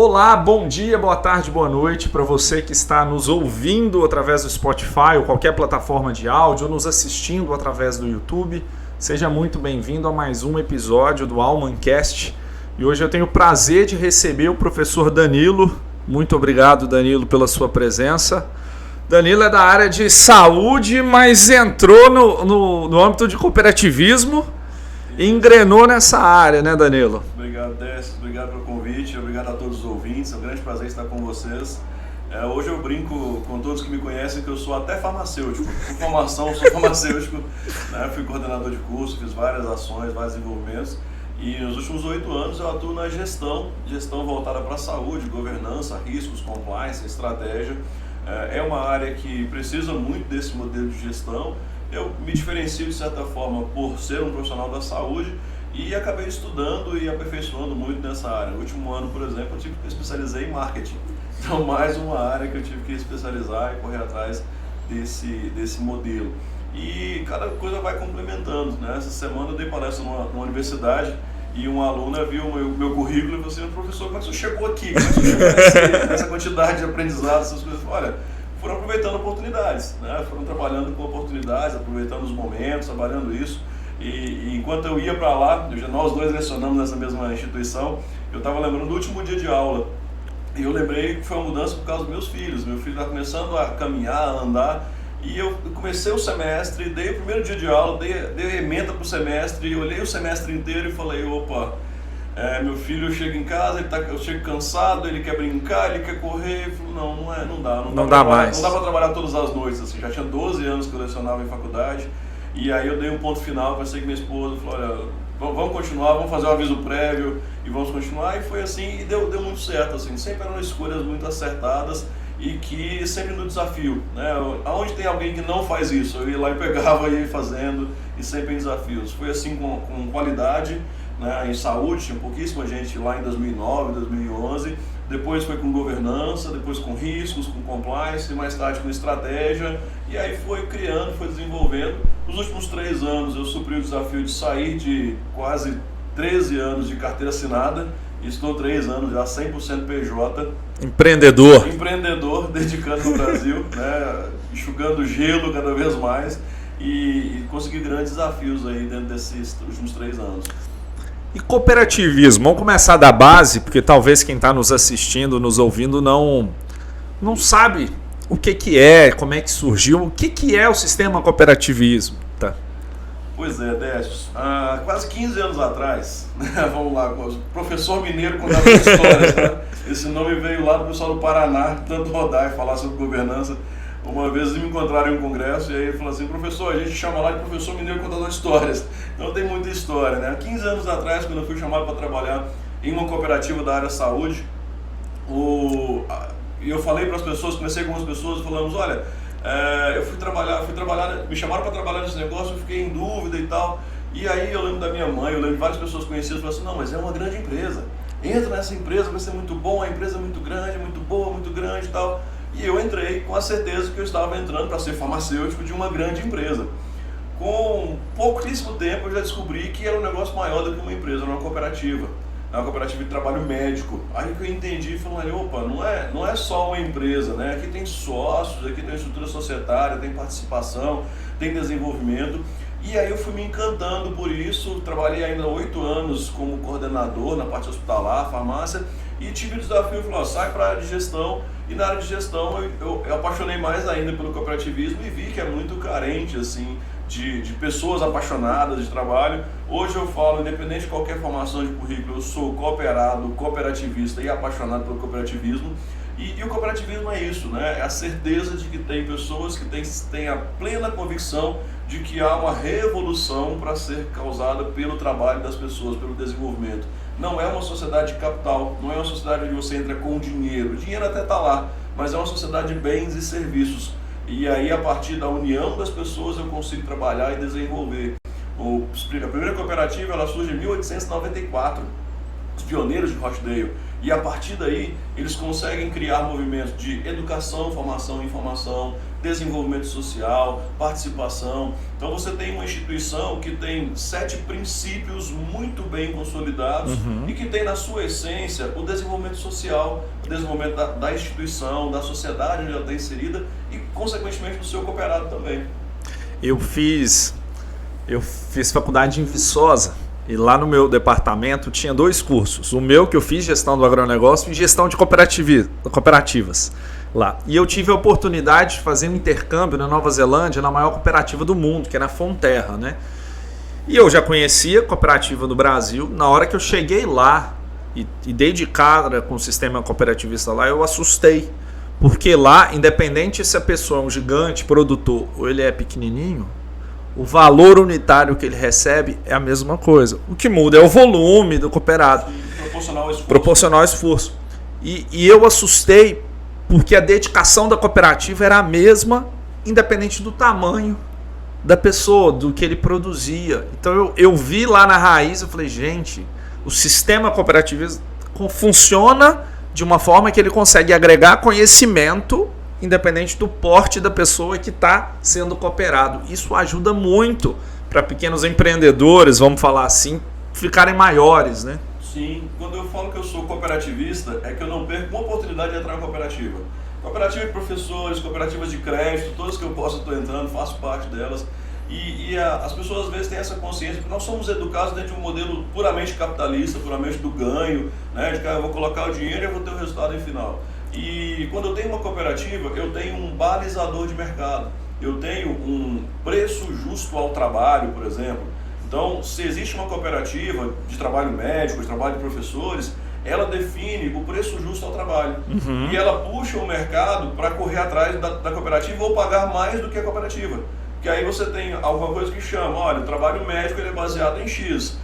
Olá, bom dia, boa tarde, boa noite para você que está nos ouvindo através do Spotify ou qualquer plataforma de áudio ou nos assistindo através do YouTube. Seja muito bem-vindo a mais um episódio do Almancast. E hoje eu tenho o prazer de receber o professor Danilo. Muito obrigado, Danilo, pela sua presença. Danilo é da área de saúde, mas entrou no âmbito de cooperativismo e engrenou nessa área, né, Danilo? Obrigado, Décio. Obrigado pelo convite. Obrigado a todos os ouvintes. É um grande prazer estar com vocês. Hoje eu brinco com todos que me conhecem que eu sou até farmacêutico. Por formação, sou farmacêutico. Né? Fui coordenador de curso, fiz várias ações, vários desenvolvimentos. E nos últimos 8 anos eu atuo na gestão voltada para a saúde, governança, riscos, compliance, estratégia. É uma área que precisa muito desse modelo de gestão. Eu me diferencio de certa forma por ser um profissional da saúde e acabei estudando e aperfeiçoando muito nessa área. No último ano, por exemplo, eu especializei em marketing. Então, mais uma área que eu tive que especializar e correr atrás desse modelo. E cada coisa vai complementando, né? Essa semana eu dei palestra numa universidade e uma aluna viu o meu currículo e falou assim: professor, como é que você chegou aqui? Como é que você chegou nessa quantidade de aprendizado, essas coisas? Olha, foram aproveitando oportunidades, né? Foram trabalhando com oportunidades, aproveitando os momentos, trabalhando isso. E enquanto eu ia para lá, nós dois lecionamos nessa mesma instituição, eu estava lembrando do último dia de aula. E eu lembrei que foi uma mudança por causa dos meus filhos. Meu filho está começando a caminhar, a andar. E eu comecei o semestre, dei o primeiro dia de aula, dei ementa para o semestre, olhei o semestre inteiro e falei: opa, meu filho chega em casa, eu chego cansado, ele quer brincar, ele quer correr. Eu falei, não dá mais. Não dá para trabalhar todas as noites, assim. Já tinha 12 anos que eu lecionava em faculdade. E aí eu dei um ponto final, conversei com minha esposa, falei: olha, vamos continuar, vamos fazer um aviso prévio e vamos continuar. E foi assim, e deu muito certo, assim. Sempre eram escolhas muito acertadas e que sempre no desafio, né? Aonde tem alguém que não faz isso, eu ia lá e pegava e ia fazendo, e sempre em desafios. Foi assim com qualidade, né? Em saúde, tinha pouquíssima gente lá em 2009, 2011, depois foi com governança, depois com riscos, com compliance, mais tarde com estratégia, e aí foi criando, foi desenvolvendo. Nos últimos 3 anos eu supri o desafio de sair de quase 13 anos de carteira assinada, e estou 3 anos já 100% PJ. Empreendedor, dedicando no Brasil, né? Enxugando gelo cada vez mais e consegui grandes desafios aí dentro desses últimos 3 anos. E cooperativismo, vamos começar da base, porque talvez quem está nos assistindo, nos ouvindo, não sabe o que é, como é que surgiu, o que é o sistema cooperativismo. Tá? Pois é, Décio, há quase 15 anos atrás, né, vamos lá, professor mineiro contador de histórias, né? Esse nome veio lá do pessoal do Paraná, tanto rodar e falar sobre governança. Uma vez eles me encontraram em um congresso e aí ele falou assim: professor, a gente chama lá de professor mineiro contador de histórias. Então tem muita história, né? 15 anos atrás, quando eu fui chamado para trabalhar em uma cooperativa da área saúde, eu falei para as pessoas, comecei com as pessoas e falamos: olha, eu fui trabalhar, me chamaram para trabalhar nesse negócio, eu fiquei em dúvida e tal. E aí eu lembro da minha mãe, eu lembro de várias pessoas conhecidas, falaram assim: não, mas é uma grande empresa, entra nessa empresa, vai ser muito bom, a empresa é muito grande, muito boa, muito grande e tal. E eu entrei com a certeza que eu estava entrando para ser farmacêutico de uma grande empresa. Com pouquíssimo tempo eu já descobri que era um negócio maior do que uma empresa, era uma cooperativa. É uma cooperativa de trabalho médico. Aí que eu entendi e falei: opa, não é só uma empresa, né? Aqui tem sócios, aqui tem estrutura societária, tem participação, tem desenvolvimento. E aí eu fui me encantando por isso, trabalhei ainda 8 anos como coordenador na parte hospitalar, farmácia, e tive o desafio, falei: sai para a área de gestão. E na área de gestão eu apaixonei mais ainda pelo cooperativismo e vi que é muito carente assim, de pessoas apaixonadas de trabalho. Hoje eu falo, independente de qualquer formação de currículo, eu sou cooperado, cooperativista e apaixonado pelo cooperativismo. E o cooperativismo é isso, né? É a certeza de que tem pessoas que têm a plena convicção de que há uma revolução para ser causada pelo trabalho das pessoas, pelo desenvolvimento. Não é uma sociedade de capital, não é uma sociedade onde você entra com dinheiro. O dinheiro até está lá, mas é uma sociedade de bens e serviços. E aí, a partir da união das pessoas, eu consigo trabalhar e desenvolver. A primeira cooperativa ela surge em 1894. os pioneiros de Rochdale. E a partir daí, eles conseguem criar movimentos de educação, formação, informação, desenvolvimento social, participação. Então você tem uma instituição que tem 7 princípios muito bem consolidados e que tem na sua essência o desenvolvimento social, o desenvolvimento da instituição, da sociedade onde ela está inserida e, consequentemente, do seu cooperado também. Eu fiz faculdade em Viçosa. E lá no meu departamento tinha 2 cursos. O meu que eu fiz, gestão do agronegócio, e gestão de cooperativas lá. E eu tive a oportunidade de fazer um intercâmbio na Nova Zelândia, na maior cooperativa do mundo, que é na Fonterra, né? E eu já conhecia a cooperativa do Brasil. Na hora que eu cheguei lá e dei de cara com o sistema cooperativista lá, eu assustei. Porque lá, independente se a pessoa é um gigante produtor ou ele é pequenininho, o valor unitário que ele recebe é a mesma coisa. O que muda é o volume do cooperado. Proporcional ao esforço. E eu assustei porque a dedicação da cooperativa era a mesma, independente do tamanho da pessoa, do que ele produzia. Então eu vi lá na raiz, eu falei, gente, o sistema cooperativista funciona de uma forma que ele consegue agregar conhecimento independente do porte da pessoa que está sendo cooperado. Isso ajuda muito para pequenos empreendedores, vamos falar assim, ficarem maiores, né? Sim, quando eu falo que eu sou cooperativista, é que eu não perco uma oportunidade de entrar em cooperativa. Cooperativa de professores, cooperativas de crédito, todas que eu posso estou entrando, faço parte delas. As pessoas às vezes têm essa consciência que nós somos educados dentro de um modelo puramente capitalista, puramente do ganho, né? De que eu vou colocar o dinheiro e eu vou ter o resultado em final. E quando eu tenho uma cooperativa, eu tenho um balizador de mercado, eu tenho um preço justo ao trabalho, por exemplo. Então, se existe uma cooperativa de trabalho médico, de trabalho de professores, ela define o preço justo ao trabalho. E ela puxa o mercado para correr atrás da cooperativa ou pagar mais do que a cooperativa. Que aí você tem alguma coisa que chama, olha, o trabalho médico ele é baseado em X.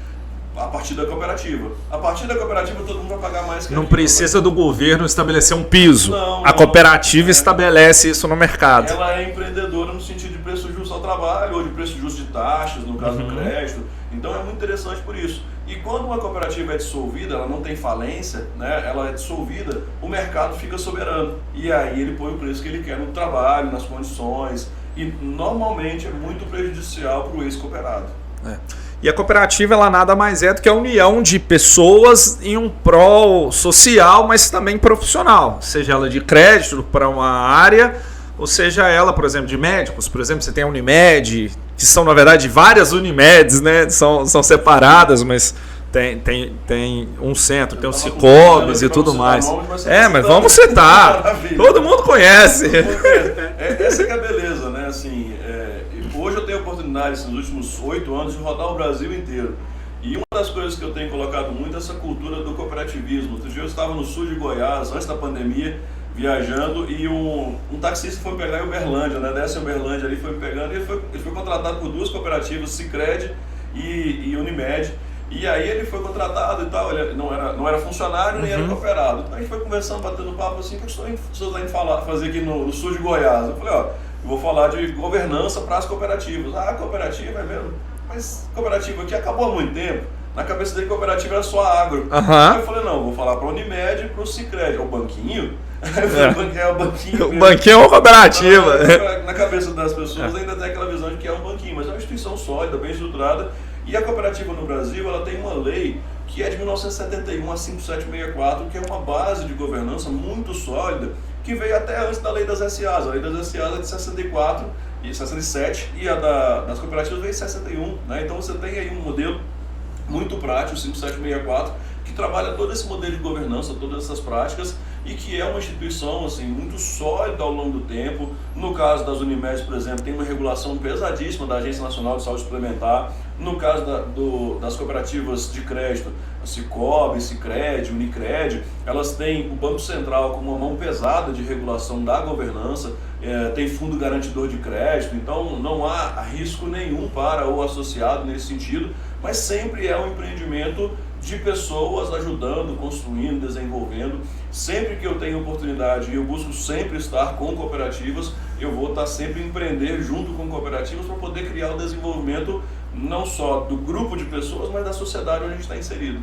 A partir da cooperativa. A partir da cooperativa todo mundo vai pagar mais que não precisa do governo estabelecer um piso. Não, a cooperativa estabelece isso no mercado. Ela é empreendedora no sentido de preço justo ao trabalho ou de preço justo de taxas, no caso do crédito. Então é muito interessante por isso. E quando uma cooperativa é dissolvida, ela não tem falência, né? Ela é dissolvida, o mercado fica soberano. E aí ele põe o preço que ele quer no trabalho, nas condições. E normalmente é muito prejudicial para o ex-cooperado. E a cooperativa, ela nada mais é do que a união de pessoas em um prol social, mas também profissional. Seja ela de crédito para uma área, ou seja ela, por exemplo, de médicos. Por exemplo, você tem a Unimed, que são, na verdade, várias Unimeds, né? São separadas, mas tem um centro, tem os Sicobs e tudo mais. Mas vamos citar. Todo mundo conhece. Essa que é a beleza, né? Assim, hoje eu tenho a oportunidade, nos últimos 8 anos, de rodar o Brasil inteiro. E uma das coisas que eu tenho colocado muito é essa cultura do cooperativismo. Outro dia eu estava no sul de Goiás, antes da pandemia, viajando, e um taxista foi me pegar em Uberlândia, né? Desce em Uberlândia ali, foi me pegando, e ele foi contratado por 2 cooperativas, Sicredi e Unimed. E aí ele foi contratado e tal, ele não era funcionário nem era cooperado. Então a gente foi conversando, batendo papo assim, o que eu estou indo fazer aqui no sul de Goiás? Eu falei, eu vou falar de governança para as cooperativas. Ah, cooperativa é mesmo? Mas cooperativa aqui acabou há muito tempo. Na cabeça dele, cooperativa era só agro. Aí eu falei, não, vou falar para a Unimed e para o Sicredi. É o banquinho? É o banquinho. O banquinho é uma cooperativa. Na cabeça das pessoas ainda tem aquela visão de que é um banquinho, mas é uma instituição sólida, bem estruturada. E a cooperativa no Brasil, ela tem uma lei que é de 1971, a 5764, que é uma base de governança muito sólida, que veio até antes da lei das SAs. A lei das SAs é de 64 e 67 e a das cooperativas veio em 61. Né? Então você tem aí um modelo muito prático, 5764, que trabalha todo esse modelo de governança, todas essas práticas, e que é uma instituição assim, muito sólida ao longo do tempo. No caso das Unimed, por exemplo, tem uma regulação pesadíssima da Agência Nacional de Saúde Suplementar. No caso das cooperativas de crédito, a Sicob, Sicredi, Unicred, elas têm o Banco Central como uma mão pesada de regulação da governança, tem fundo garantidor de crédito, então não há risco nenhum para o associado nesse sentido, mas sempre é um empreendimento de pessoas ajudando, construindo, desenvolvendo. Sempre que eu tenho oportunidade e eu busco sempre estar com cooperativas, eu vou estar sempre empreender junto com cooperativas para poder criar o desenvolvimento não só do grupo de pessoas, mas da sociedade onde a gente está inserido.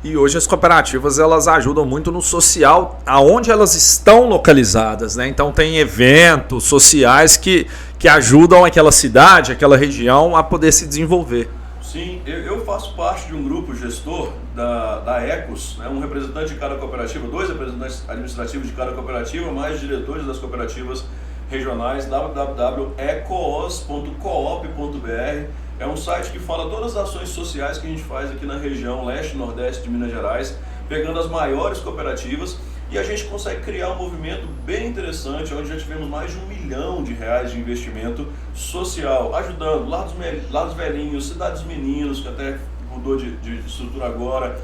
E hoje as cooperativas elas ajudam muito no social, aonde elas estão localizadas, né? Então tem eventos sociais que ajudam aquela cidade, aquela região a poder se desenvolver. Sim, eu faço parte de um grupo gestor da Ecos, né? Um representante de cada cooperativa, 2 representantes administrativos de cada cooperativa, mais diretores das cooperativas regionais, www.ecos.coop.br. É um site que fala todas as ações sociais que a gente faz aqui na região leste e nordeste de Minas Gerais, pegando as maiores cooperativas, e a gente consegue criar um movimento bem interessante, onde já tivemos mais de R$1 milhão de investimento social, ajudando Lados Velhinhos, Cidades Meninos, que até mudou de estrutura agora,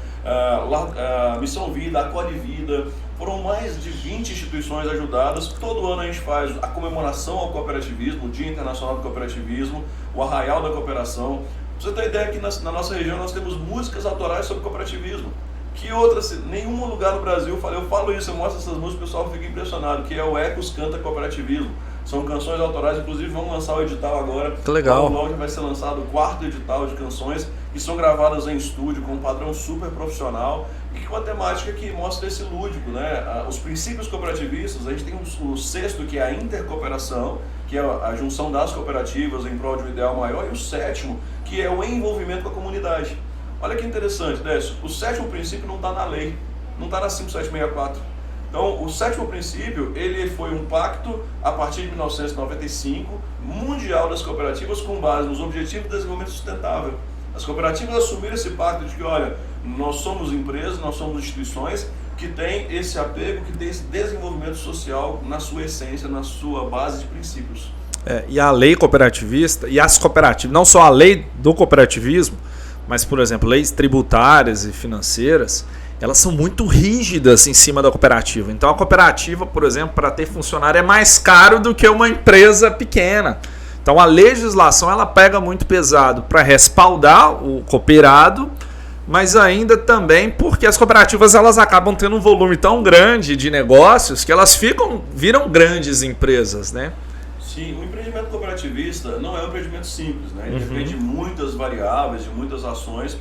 Missão Vida, Acolhe Vida. Foram mais de 20 instituições ajudadas. Todo ano a gente faz a comemoração ao cooperativismo, o Dia Internacional do Cooperativismo, o Arraial da Cooperação. Pra você ter ideia que na nossa região nós temos músicas autorais sobre cooperativismo. Que outras, nenhum lugar no Brasil, eu falo isso, eu mostro essas músicas, o pessoal fica impressionado, que é o Ecos Canta Cooperativismo. São canções autorais, inclusive vamos lançar o edital agora. Que legal. Logo vai ser lançado o 4º edital de canções, que são gravadas em estúdio, com um padrão super profissional, e com a temática que mostra esse lúdico, né? Os princípios cooperativistas, a gente tem o 6º, que é a intercooperação, que é a junção das cooperativas em prol de um ideal maior, e o 7º, que é o envolvimento com a comunidade. Olha que interessante, Décio, o 7º princípio não está na lei, não está na 5764. Então, o 7º princípio, ele foi um pacto, a partir de 1995, mundial das cooperativas, com base nos Objetivos de Desenvolvimento Sustentável. As cooperativas assumiram esse pacto de que, olha, nós somos empresas, nós somos instituições que têm esse apego, que tem esse desenvolvimento social na sua essência, na sua base de princípios. E a lei cooperativista, e as cooperativas, não só a lei do cooperativismo, mas, por exemplo, leis tributárias e financeiras, elas são muito rígidas em cima da cooperativa. Então a cooperativa, por exemplo, para ter funcionário é mais caro do que uma empresa pequena. Então a legislação ela pega muito pesado para respaldar o cooperado, mas ainda também porque as cooperativas elas acabam tendo um volume tão grande de negócios que elas viram grandes empresas, né? Sim, o empreendimento cooperativista não é um empreendimento simples, né? Ele depende de muitas variáveis, de muitas ações.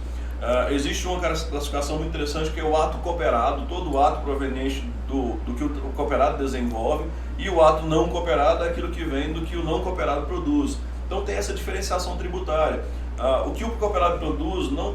Existe uma classificação muito interessante que é o ato cooperado, todo ato proveniente do que o cooperado desenvolve, e o ato não cooperado é aquilo que vem do que o não cooperado produz. Então tem essa diferenciação tributária. O que o cooperado produz não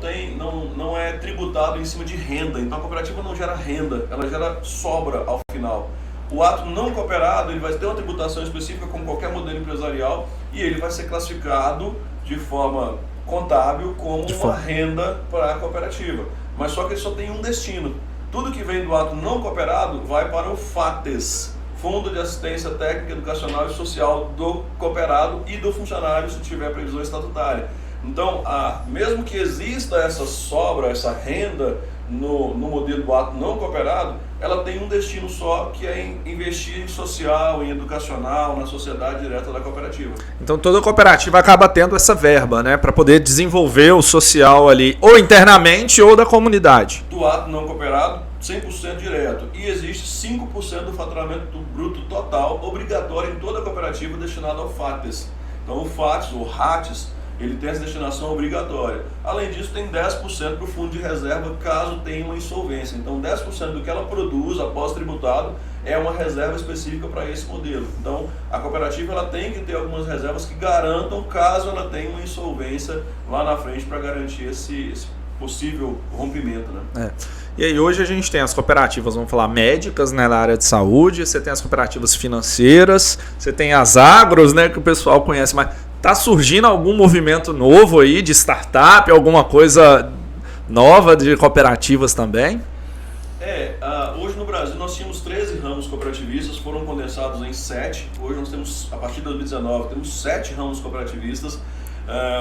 é tributado em cima de renda, então a cooperativa não gera renda, ela gera sobra ao final. O ato não cooperado ele vai ter uma tributação específica como qualquer modelo empresarial, e ele vai ser classificado de forma contábil como uma renda para a cooperativa. Mas só que ele só tem um destino. Tudo que vem do ato não cooperado vai para o FATES, Fundo de Assistência Técnica, Educacional e Social do cooperado e do funcionário, se tiver previsão estatutária. Então, mesmo que exista essa sobra, essa renda no modelo do ato não cooperado, ela tem um destino só, que é investir em social, em educacional, na sociedade direta da cooperativa. Então toda cooperativa acaba tendo essa verba, né, para poder desenvolver o social ali, ou internamente ou da comunidade. Do ato não cooperado, 100% direto. E existe 5% do faturamento bruto total obrigatório em toda a cooperativa destinado ao FATES. Então o FATES, ou RATES, ele tem essa destinação obrigatória. Além disso, tem 10% para o fundo de reserva caso tenha uma insolvência. Então 10% do que ela produz após tributado é uma reserva específica para esse modelo. Então a cooperativa ela tem que ter algumas reservas que garantam caso ela tenha uma insolvência lá na frente, para garantir esse possível rompimento, né? E aí hoje a gente tem as cooperativas, vamos falar, médicas, né, na área de saúde, você tem as cooperativas financeiras, você tem as agros, né, que o pessoal conhece, mas está surgindo algum movimento novo aí de startup, alguma coisa nova de cooperativas também? Hoje no Brasil nós tínhamos 13 ramos cooperativistas, foram condensados em 7. Hoje nós temos, a partir de 2019, temos 7 ramos cooperativistas.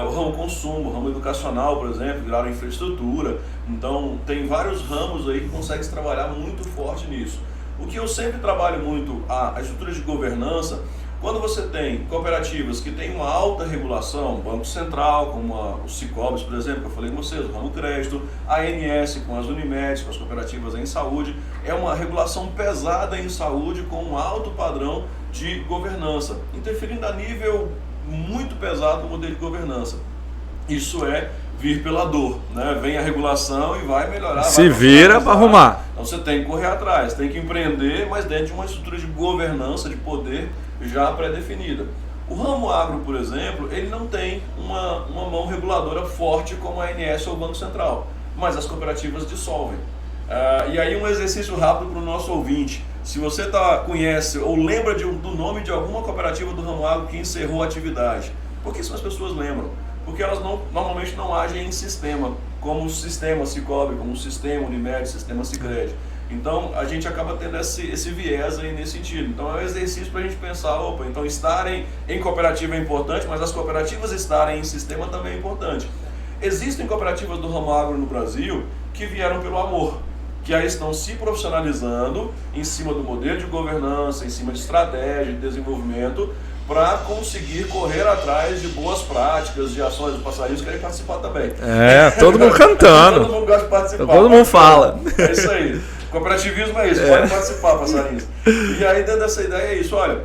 O ramo consumo, o ramo educacional, por exemplo, viraram infraestrutura. Então tem vários ramos aí que conseguem trabalhar muito forte nisso. O que eu sempre trabalho muito, a estrutura de governança. Quando você tem cooperativas que têm uma alta regulação, Banco Central, como o Sicobis, por exemplo, que eu falei com vocês, o ramo crédito, a ANS com as Unimed, com as cooperativas em saúde, é uma regulação pesada em saúde com um alto padrão de governança, interferindo a nível muito pesado no modelo de governança. Isso é vir pela dor, né? Vem a regulação e vai melhorar. Se vira para arrumar. Então você tem que correr atrás, tem que empreender, mas dentro de uma estrutura de governança, de poder já pré-definida. O ramo agro, por exemplo, ele não tem uma mão reguladora forte como a ANS ou o Banco Central, mas as cooperativas dissolvem. E aí um exercício rápido para o nosso ouvinte. Se você conhece ou lembra do nome de alguma cooperativa do ramo agro que encerrou a atividade, pouquíssimas pessoas lembram. Porque elas normalmente não agem em sistema, como o sistema Sicoob, como o sistema Unimed, o sistema Sicredi. Então a gente acaba tendo esse viés aí nesse sentido. Então é um exercício para a gente pensar, então estarem em cooperativa é importante, mas as cooperativas estarem em sistema também é importante. Existem cooperativas do ramo agro no Brasil que vieram pelo amor, que aí estão se profissionalizando em cima do modelo de governança, em cima de estratégia, de desenvolvimento, para conseguir correr atrás de boas práticas, de ações. Os passarinhos querem participar também. Todo mundo cantando. Todo mundo gosta de participar. Todo mundo fala. É isso aí. Cooperativismo é isso, pode participar, passarinhos. E aí dentro dessa ideia é isso, olha,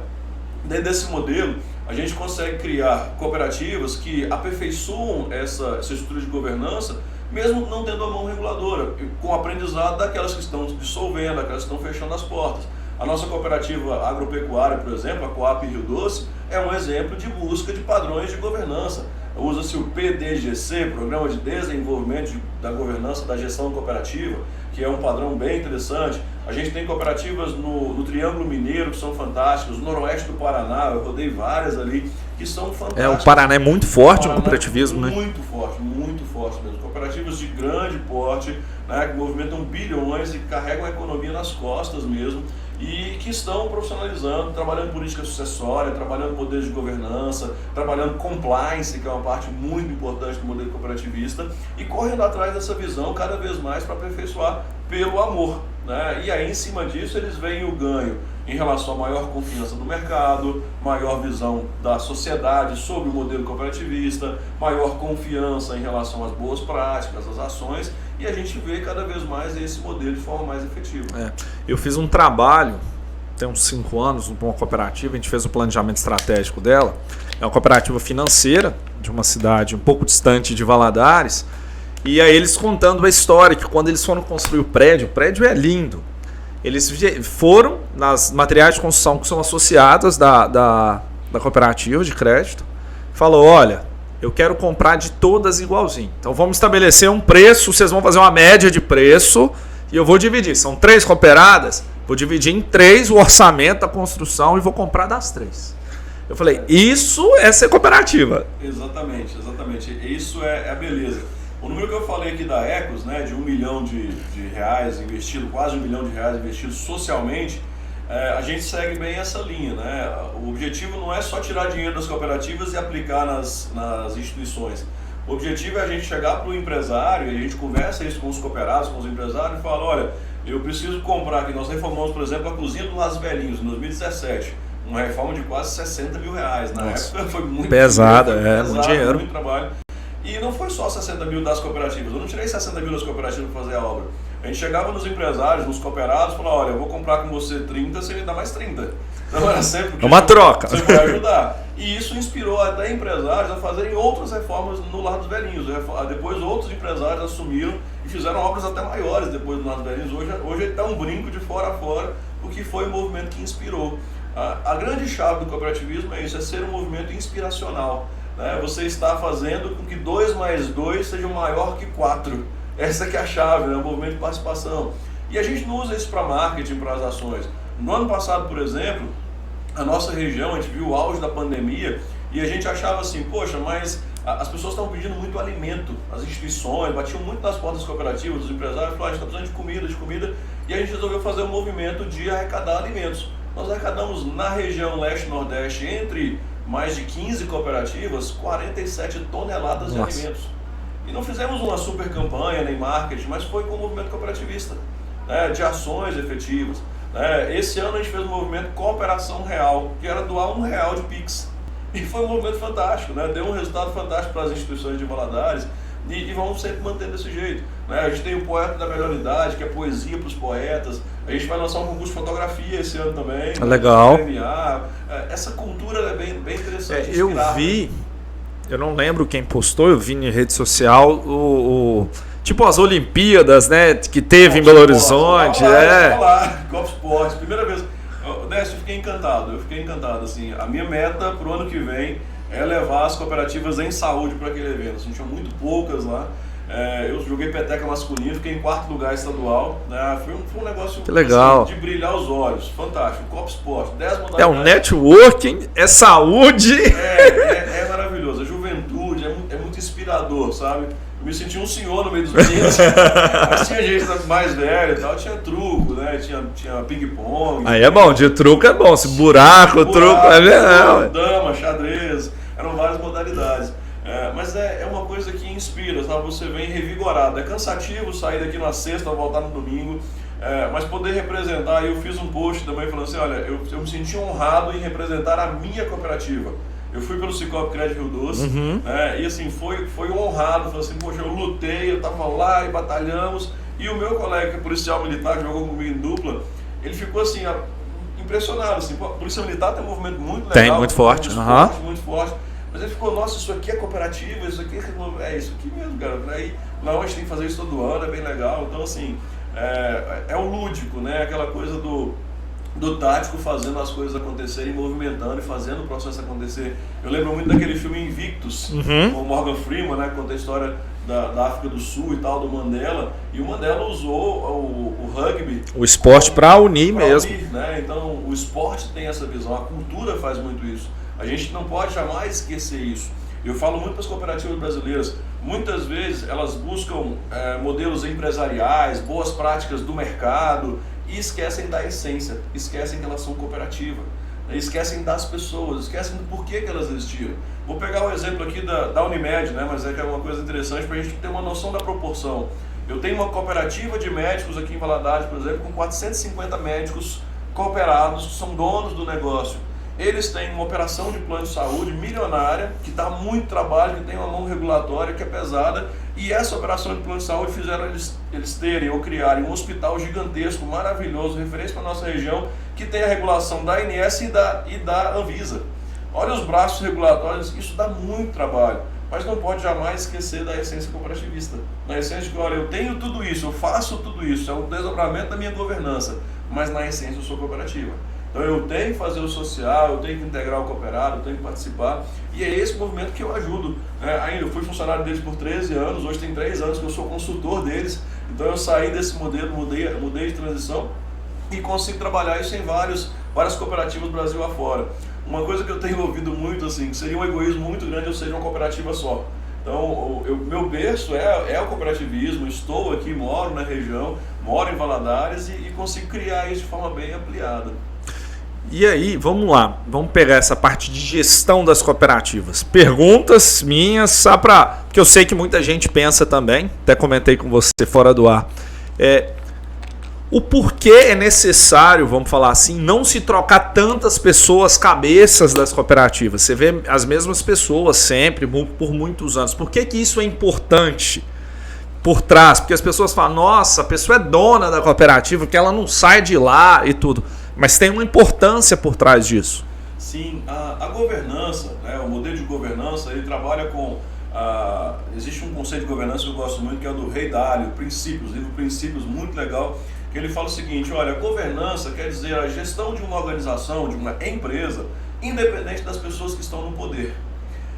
dentro desse modelo, a gente consegue criar cooperativas que aperfeiçoam essa estrutura de governança, mesmo não tendo a mão reguladora, com o aprendizado daquelas que estão dissolvendo, daquelas que estão fechando as portas. A nossa cooperativa agropecuária, por exemplo, a Coap Rio Doce, é um exemplo de busca de padrões de governança. Usa-se o PDGC, Programa de Desenvolvimento da Governança da Gestão Cooperativa, que é um padrão bem interessante. A gente tem cooperativas no Triângulo Mineiro, que são fantásticas, no noroeste do Paraná, eu rodei várias ali, que são fantásticas. O Paraná é muito forte no cooperativismo, né? Muito forte mesmo. Cooperativas de grande porte, né, que movimentam bilhões e carregam a economia nas costas mesmo, e que estão profissionalizando, trabalhando política sucessória, trabalhando modelos de governança, trabalhando compliance, que é uma parte muito importante do modelo cooperativista, e correndo atrás dessa visão cada vez mais para aperfeiçoar pelo amor, né? E aí em cima disso eles veem o ganho em relação a maior confiança no mercado, maior visão da sociedade sobre o modelo cooperativista, maior confiança em relação às boas práticas, às ações, e a gente vê cada vez mais esse modelo de forma mais efetiva. Eu fiz um trabalho, tem uns 5 anos, numa cooperativa, a gente fez o planejamento estratégico dela, é uma cooperativa financeira de uma cidade um pouco distante de Valadares, e aí eles contando a história que quando eles foram construir o prédio é lindo. Eles foram nas materiais de construção que são associadas da cooperativa de crédito, falou, olha, eu quero comprar de todas igualzinho. Então vamos estabelecer um preço, vocês vão fazer uma média de preço e eu vou dividir. São 3 cooperadas, vou dividir em 3 o orçamento da construção e vou comprar das 3. Eu falei, isso é ser cooperativa. Exatamente. Isso é a beleza. O número que eu falei aqui da Ecos, né, de R$1 milhão de reais investido, quase R$1 milhão de reais investido socialmente, a gente segue bem essa linha, né? O objetivo não é só tirar dinheiro das cooperativas e aplicar nas instituições. O objetivo é a gente chegar para o empresário, e a gente conversa isso com os cooperados, com os empresários, e fala, olha, eu preciso comprar aqui, nós reformamos, por exemplo, a cozinha do Las Velhinhos, em 2017, uma reforma de quase R$60 mil. Na época foi muito pesado, muito dinheiro. Muito trabalho. E não foi só 60 mil das cooperativas, eu não tirei 60 mil das cooperativas para fazer a obra. A gente chegava nos empresários, nos cooperados, e falava, olha, eu vou comprar com você 30, você me dá mais 30. Então era sempre é uma troca. Você vai ajudar. E isso inspirou até empresários a fazerem outras reformas no Lar dos Velhinhos. Depois outros empresários assumiram e fizeram obras até maiores depois do Lar dos Velhinhos. Hoje ele está um brinco de fora a fora, porque foi o movimento que inspirou. A grande chave do cooperativismo é isso, é ser um movimento inspiracional. Você está fazendo com que 2 mais 2 seja maior que 4. Essa que é a chave, né? O movimento de participação. E a gente não usa isso para marketing, para as ações. No ano passado, por exemplo, a nossa região, a gente viu o auge da pandemia e a gente achava assim, poxa, mas as pessoas estavam pedindo muito alimento, as instituições, batiam muito nas portas das cooperativas, dos empresários, falaram, a gente está precisando de comida, e a gente resolveu fazer um movimento de arrecadar alimentos. Nós arrecadamos na região leste-nordeste, entre mais de 15 cooperativas, 47 toneladas de alimentos. E não fizemos uma super campanha, nem marketing, mas foi com o movimento cooperativista, né, de ações efetivas. Esse ano a gente fez um movimento Cooperação Real, que era doar R$1 de Pix. E foi um movimento fantástico, né? Deu um resultado fantástico para as instituições de Valadares e vamos sempre manter desse jeito. A gente tem o Poeta da Melhor Idade, que é poesia para os poetas. A gente vai lançar um concurso de fotografia esse ano também. Legal. Essa cultura é bem interessante. eu não lembro quem postou, eu vi em rede social, tipo as Olimpíadas, né, que teve em Belo Horizonte. Copa Esporte, primeira vez. Décio, eu fiquei encantado, assim, a minha meta pro ano que vem é levar as cooperativas em saúde para aquele evento, assim, tinha muito poucas lá. Eu joguei peteca masculino, fiquei em 4º lugar estadual, né? Foi um negócio que legal. Assim, de brilhar os olhos, fantástico. Copa Esporte, 10 modalidades. É um networking, é saúde. É maravilhoso, a juventude é muito inspirador, sabe? Eu me senti um senhor no meio dos meninos, mas tinha gente mais velha e tal, tinha truco, né? Tinha ping-pong. Aí é bom, de truco é bom, se buraco, truco, dama, xadrez, eram várias modalidades. Mas é uma coisa que inspira, sabe? Você vem revigorado. É cansativo sair daqui na sexta, voltar no domingo, mas poder representar. Eu fiz um post também falando assim, olha, eu me senti honrado em representar a minha cooperativa. Eu fui pelo Cicobi Crédito Rio Doce, e assim, foi honrado, falei assim, poxa, eu lutei, eu estava lá e batalhamos, e o meu colega, que é policial militar, que jogou comigo em dupla, ele ficou assim, impressionado, assim, a Polícia Militar tem um movimento muito legal. Tem, muito forte. Muito forte. Mas ele ficou, nossa, isso aqui é cooperativa, isso aqui é isso aqui mesmo, cara. Aí, não, a gente tem que fazer isso todo ano, é bem legal. Então, assim, é o lúdico, né? Aquela coisa do tático fazendo as coisas acontecerem, movimentando e fazendo o processo acontecer. Eu lembro muito daquele filme Invictus, com o Morgan Freeman, né? Que conta a história da África do Sul e tal, do Mandela. E o Mandela usou o rugby... O esporte para unir mesmo. Né? Então, o esporte tem essa visão, a cultura faz muito isso. A gente não pode jamais esquecer isso. Eu falo muito para as cooperativas brasileiras, muitas vezes elas buscam modelos empresariais, boas práticas do mercado e esquecem da essência, esquecem que elas são cooperativa, esquecem das pessoas, esquecem do porquê que elas existiram. Vou pegar o exemplo aqui da Unimed, né, mas que é uma coisa interessante para a gente ter uma noção da proporção. Eu tenho uma cooperativa de médicos aqui em Valadares, por exemplo, com 450 médicos cooperados que são donos do negócio. Eles têm uma operação de plano de saúde milionária, que dá muito trabalho, que tem uma mão regulatória que é pesada, e essa operação de plano de saúde fizeram eles terem ou criarem um hospital gigantesco, maravilhoso, referência para a nossa região, que tem a regulação da ANS e da Anvisa. Olha os braços regulatórios, isso dá muito trabalho, mas não pode jamais esquecer da essência cooperativista. Na essência de que, olha, eu tenho tudo isso, eu faço tudo isso, é o desdobramento da minha governança, mas na essência eu sou cooperativa. Então eu tenho que fazer o social, eu tenho que integrar o cooperado, eu tenho que participar. E é esse movimento que eu ajudo. Ainda eu fui funcionário deles por 13 anos, hoje tem 3 anos que eu sou consultor deles. Então eu saí desse modelo, mudei de transição e consigo trabalhar isso em várias cooperativas do Brasil afora. Uma coisa que eu tenho ouvido muito, assim, que seria um egoísmo muito grande eu ser uma cooperativa só. Então, meu berço é o cooperativismo, estou aqui, moro na região, moro em Valadares e consigo criar isso de forma bem ampliada. E aí, vamos lá, vamos pegar essa parte de gestão das cooperativas. Perguntas minhas, só porque eu sei que muita gente pensa também, até comentei com você fora do ar. O porquê é necessário, vamos falar assim, não se trocar tantas pessoas, cabeças das cooperativas. Você vê as mesmas pessoas sempre, por muitos anos. Por que isso é importante por trás? Porque as pessoas falam, nossa, a pessoa é dona da cooperativa, que ela não sai de lá e tudo. Mas tem uma importância por trás disso. Sim, a governança, né, o modelo de governança, ele trabalha com... existe um conceito de governança que eu gosto muito, que é o do Rei Dalio, Princípios, livro Princípios, muito legal, que ele fala o seguinte, olha, governança quer dizer a gestão de uma organização, de uma empresa, independente das pessoas que estão no poder.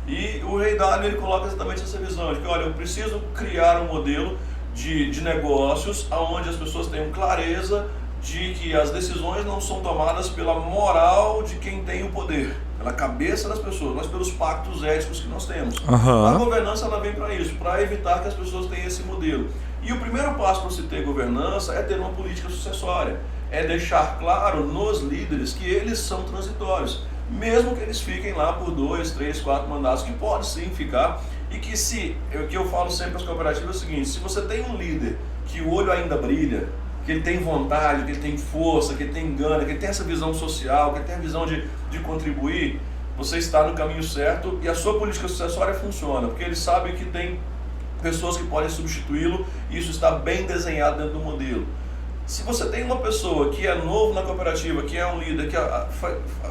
E o Rei Dalio, ele coloca exatamente essa visão, de que, olha, eu preciso criar um modelo de negócios onde as pessoas tenham clareza de que as decisões não são tomadas pela moral de quem tem o poder, pela cabeça das pessoas, mas pelos pactos éticos que nós temos. A governança ela vem para isso, para evitar que as pessoas tenham esse modelo. E o primeiro passo para se ter governança é ter uma política sucessória, é deixar claro nos líderes que eles são transitórios, mesmo que eles fiquem lá por 2, 3, 4 mandatos, que pode sim ficar, e que o que eu falo sempre às cooperativas é o seguinte, se você tem um líder que o olho ainda brilha, que ele tem vontade, que ele tem força, que ele tem gana, que ele tem essa visão social, que ele tem a visão de contribuir, você está no caminho certo e a sua política sucessória funciona, porque ele sabe que tem pessoas que podem substituí-lo e isso está bem desenhado dentro do modelo. Se você tem uma pessoa que é novo na cooperativa, que é um líder, que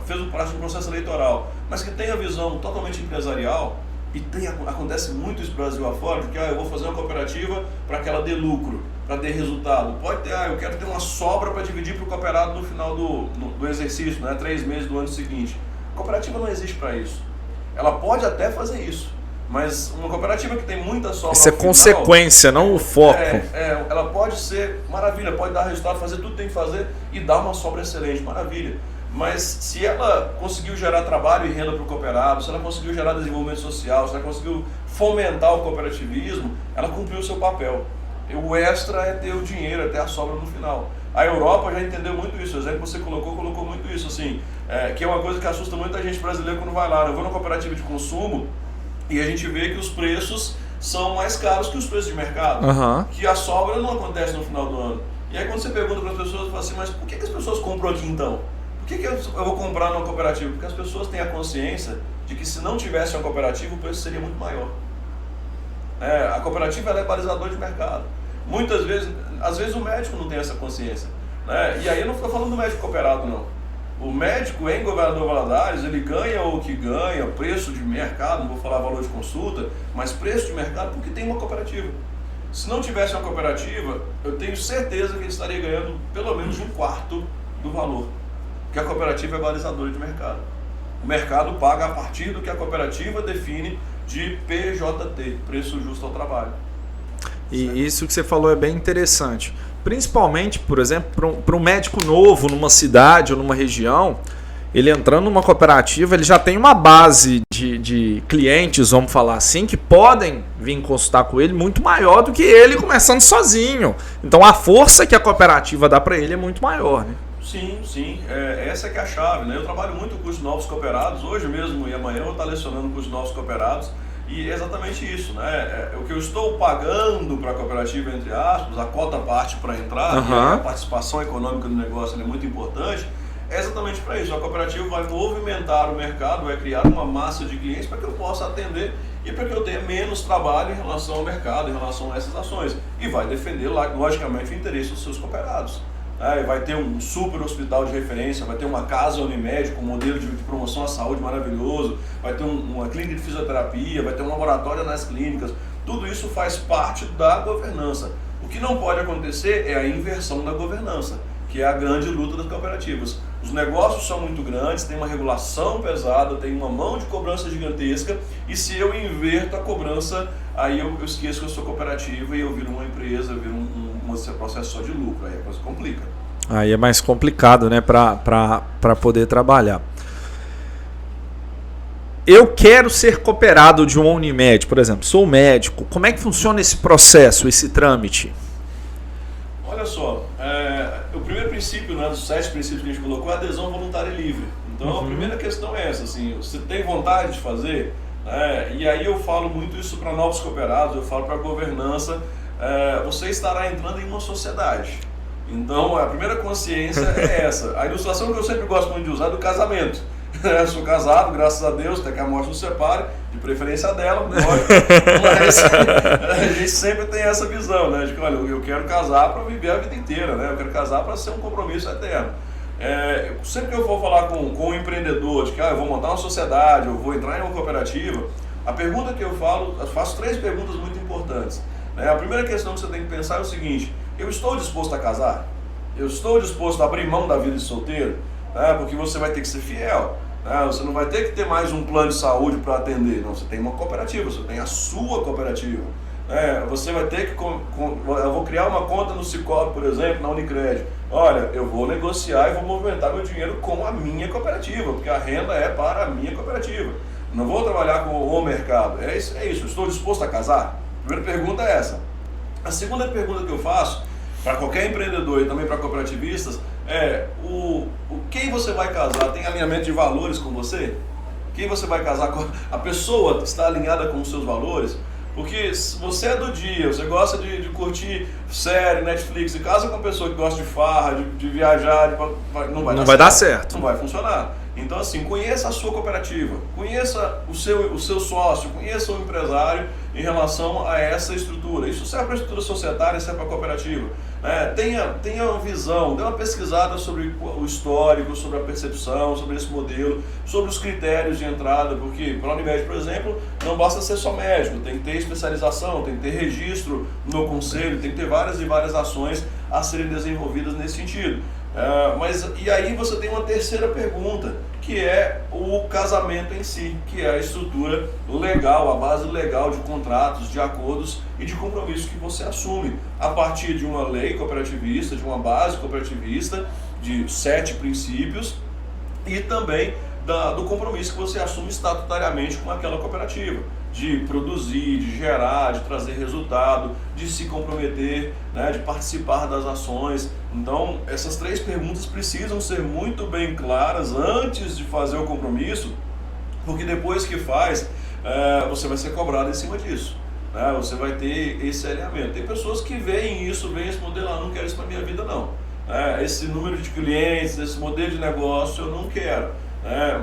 fez parte do processo eleitoral, mas que tem a visão totalmente empresarial, E acontece muito isso no Brasil afora, de que eu vou fazer uma cooperativa para que ela dê lucro, para ter resultado. Pode ter, eu quero ter uma sobra para dividir para o cooperado no final do exercício, 3 meses do ano seguinte. A cooperativa não existe para isso. Ela pode até fazer isso, mas uma cooperativa que tem muita sobra. Isso é consequência, não o foco. Ela pode ser maravilha, pode dar resultado, fazer tudo que tem que fazer e dar uma sobra excelente, maravilha. Mas se ela conseguiu gerar trabalho e renda para o cooperado, se ela conseguiu gerar desenvolvimento social, se ela conseguiu fomentar o cooperativismo, ela cumpriu o seu papel. E o extra é ter o dinheiro, é ter a sobra no final. A Europa já entendeu muito isso, o exemplo que você colocou muito isso, assim, que é uma coisa que assusta muita gente brasileira quando vai lá. Eu vou numa cooperativa de consumo e a gente vê que os preços são mais caros que os preços de mercado, que a sobra não acontece no final do ano. E aí quando você pergunta para as pessoas, você fala assim, mas por que as pessoas compram aqui então? Por que eu vou comprar numa cooperativa? Porque as pessoas têm a consciência de que se não tivesse uma cooperativa, o preço seria muito maior. A cooperativa ela é balizador de mercado. Muitas vezes, às vezes o médico não tem essa consciência. E aí eu não estou falando do médico cooperado, não. O médico em Governador Valadares, ele ganha o que ganha, preço de mercado, não vou falar valor de consulta, mas preço de mercado porque tem uma cooperativa. Se não tivesse uma cooperativa, eu tenho certeza que ele estaria ganhando pelo menos 1/4 do valor. Porque a cooperativa é balizadora de mercado. O mercado paga a partir do que a cooperativa define de PJT, preço justo ao trabalho. E isso que você falou é bem interessante. Principalmente, por exemplo, para um médico novo numa cidade ou numa região, ele entrando numa cooperativa, ele já tem uma base de clientes, vamos falar assim, que podem vir consultar com ele muito maior do que ele começando sozinho. Então a força que a cooperativa dá para ele é muito maior, né? Sim. Essa é que é a chave, Eu trabalho muito com curso de novos cooperados, hoje mesmo e amanhã eu vou estar lecionando curso de novos cooperados, e é exatamente isso, O que eu estou pagando para a cooperativa, entre aspas, a cota parte para entrar, a participação econômica do negócio é muito importante, é exatamente para isso. A cooperativa vai movimentar o mercado, vai criar uma massa de clientes para que eu possa atender e para que eu tenha menos trabalho em relação ao mercado, em relação a essas ações, e vai defender, logicamente, o interesse dos seus cooperados. Vai ter um super hospital de referência, vai ter uma casa Unimed com modelo de promoção à saúde maravilhoso, vai ter uma clínica de fisioterapia, vai ter um laboratório nas clínicas. Tudo isso faz parte da governança. O que não pode acontecer é a inversão da governança, que é a grande luta das cooperativas. Os negócios são muito grandes, tem uma regulação pesada, tem uma mão de cobrança gigantesca, e se eu inverto a cobrança, aí eu esqueço que eu sou cooperativa e eu viro uma empresa, eu viro um processo só de lucro, aí a coisa complica. Aí é mais complicado, para poder trabalhar. Eu quero ser cooperado de um Unimed, por exemplo, sou médico. Como é que funciona esse processo, esse trâmite? Olha só, o primeiro princípio, dos 7 princípios que a gente colocou, é a adesão voluntária e livre. Então a primeira questão é essa, assim, você tem vontade de fazer, e aí eu falo muito isso para novos cooperados, eu falo para a governança, você estará entrando em uma sociedade. Então a primeira consciência é essa. A ilustração que eu sempre gosto muito de usar é do casamento. Eu sou casado, graças a Deus, até que a morte nos separe, de preferência dela, lógico, mas a gente sempre tem essa visão, de que, olha, eu quero casar para viver a vida inteira, eu quero casar para ser um compromisso eterno. Sempre que eu for falar com um empreendedor, de que eu vou montar uma sociedade, eu vou entrar em uma cooperativa, a pergunta que eu faço 3 perguntas muito importantes. A primeira questão que você tem que pensar é o seguinte: eu estou disposto a casar? Eu estou disposto a abrir mão da vida de solteiro? Porque você vai ter que ser fiel. Você não vai ter que ter mais um plano de saúde para atender. Não, você tem uma cooperativa, você tem a sua cooperativa. Você vai ter que... Eu vou criar uma conta no Cicobi, por exemplo, na Unicred. Olha, eu vou negociar e vou movimentar meu dinheiro com a minha cooperativa, porque a renda é para a minha cooperativa. Não vou trabalhar com o mercado. É isso. Eu estou disposto a casar? A primeira pergunta é essa. A segunda pergunta que eu faço para qualquer empreendedor e também para cooperativistas quem você vai casar tem alinhamento de valores com você? Quem você vai casar com? A pessoa está alinhada com os seus valores? Porque se você é do dia, você gosta de curtir série, Netflix, e casa com uma pessoa que gosta de farra, de viajar, não vai dar certo. Não vai funcionar. Então, assim, conheça a sua cooperativa, conheça o seu sócio, conheça o empresário em relação a essa estrutura. Isso serve para a estrutura societária, serve para a cooperativa. Tenha uma visão, dê uma pesquisada sobre o histórico, sobre a percepção, sobre esse modelo, sobre os critérios de entrada, porque para a Unimed, por exemplo, não basta ser só médico, tem que ter especialização, tem que ter registro no conselho, tem que ter várias e várias ações a serem desenvolvidas nesse sentido. E aí você tem uma terceira pergunta, que é o casamento em si, que é a estrutura legal, a base legal de contratos, de acordos e de compromissos que você assume a partir de uma lei cooperativista, de uma base cooperativista, de 7 princípios e também do compromisso que você assume estatutariamente com aquela cooperativa, de produzir, de gerar, de trazer resultado, de se comprometer, né, de participar das ações. Então, essas 3 perguntas precisam ser muito bem claras antes de fazer o compromisso, porque depois que faz, você vai ser cobrado em cima disso. Né? Você vai ter esse alinhamento. Tem pessoas que veem esse modelo, não quero isso para minha vida não. Esse número de clientes, esse modelo de negócio eu não quero.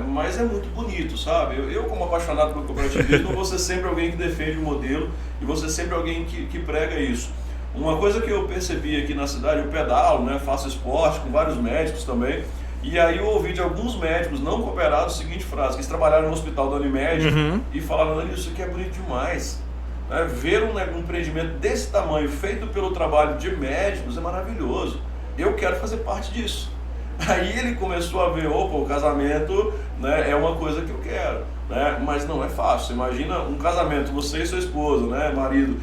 Mas é muito bonito, sabe? Eu como apaixonado pelo cooperativismo, vou ser sempre alguém que defende o modelo e vou ser sempre alguém que prega isso. Uma coisa que eu percebi aqui na cidade, eu pedalo, né, faço esporte com vários médicos também, e aí eu ouvi de alguns médicos não cooperados a seguinte frase, que eles trabalharam no hospital da Unimed e falaram, isso aqui é bonito demais. Ver um empreendimento desse tamanho feito pelo trabalho de médicos é maravilhoso. Eu quero fazer parte disso. Aí ele começou a ver, o casamento, né, é uma coisa que eu quero, né, mas não é fácil. Você imagina um casamento, você e sua esposa, né, marido,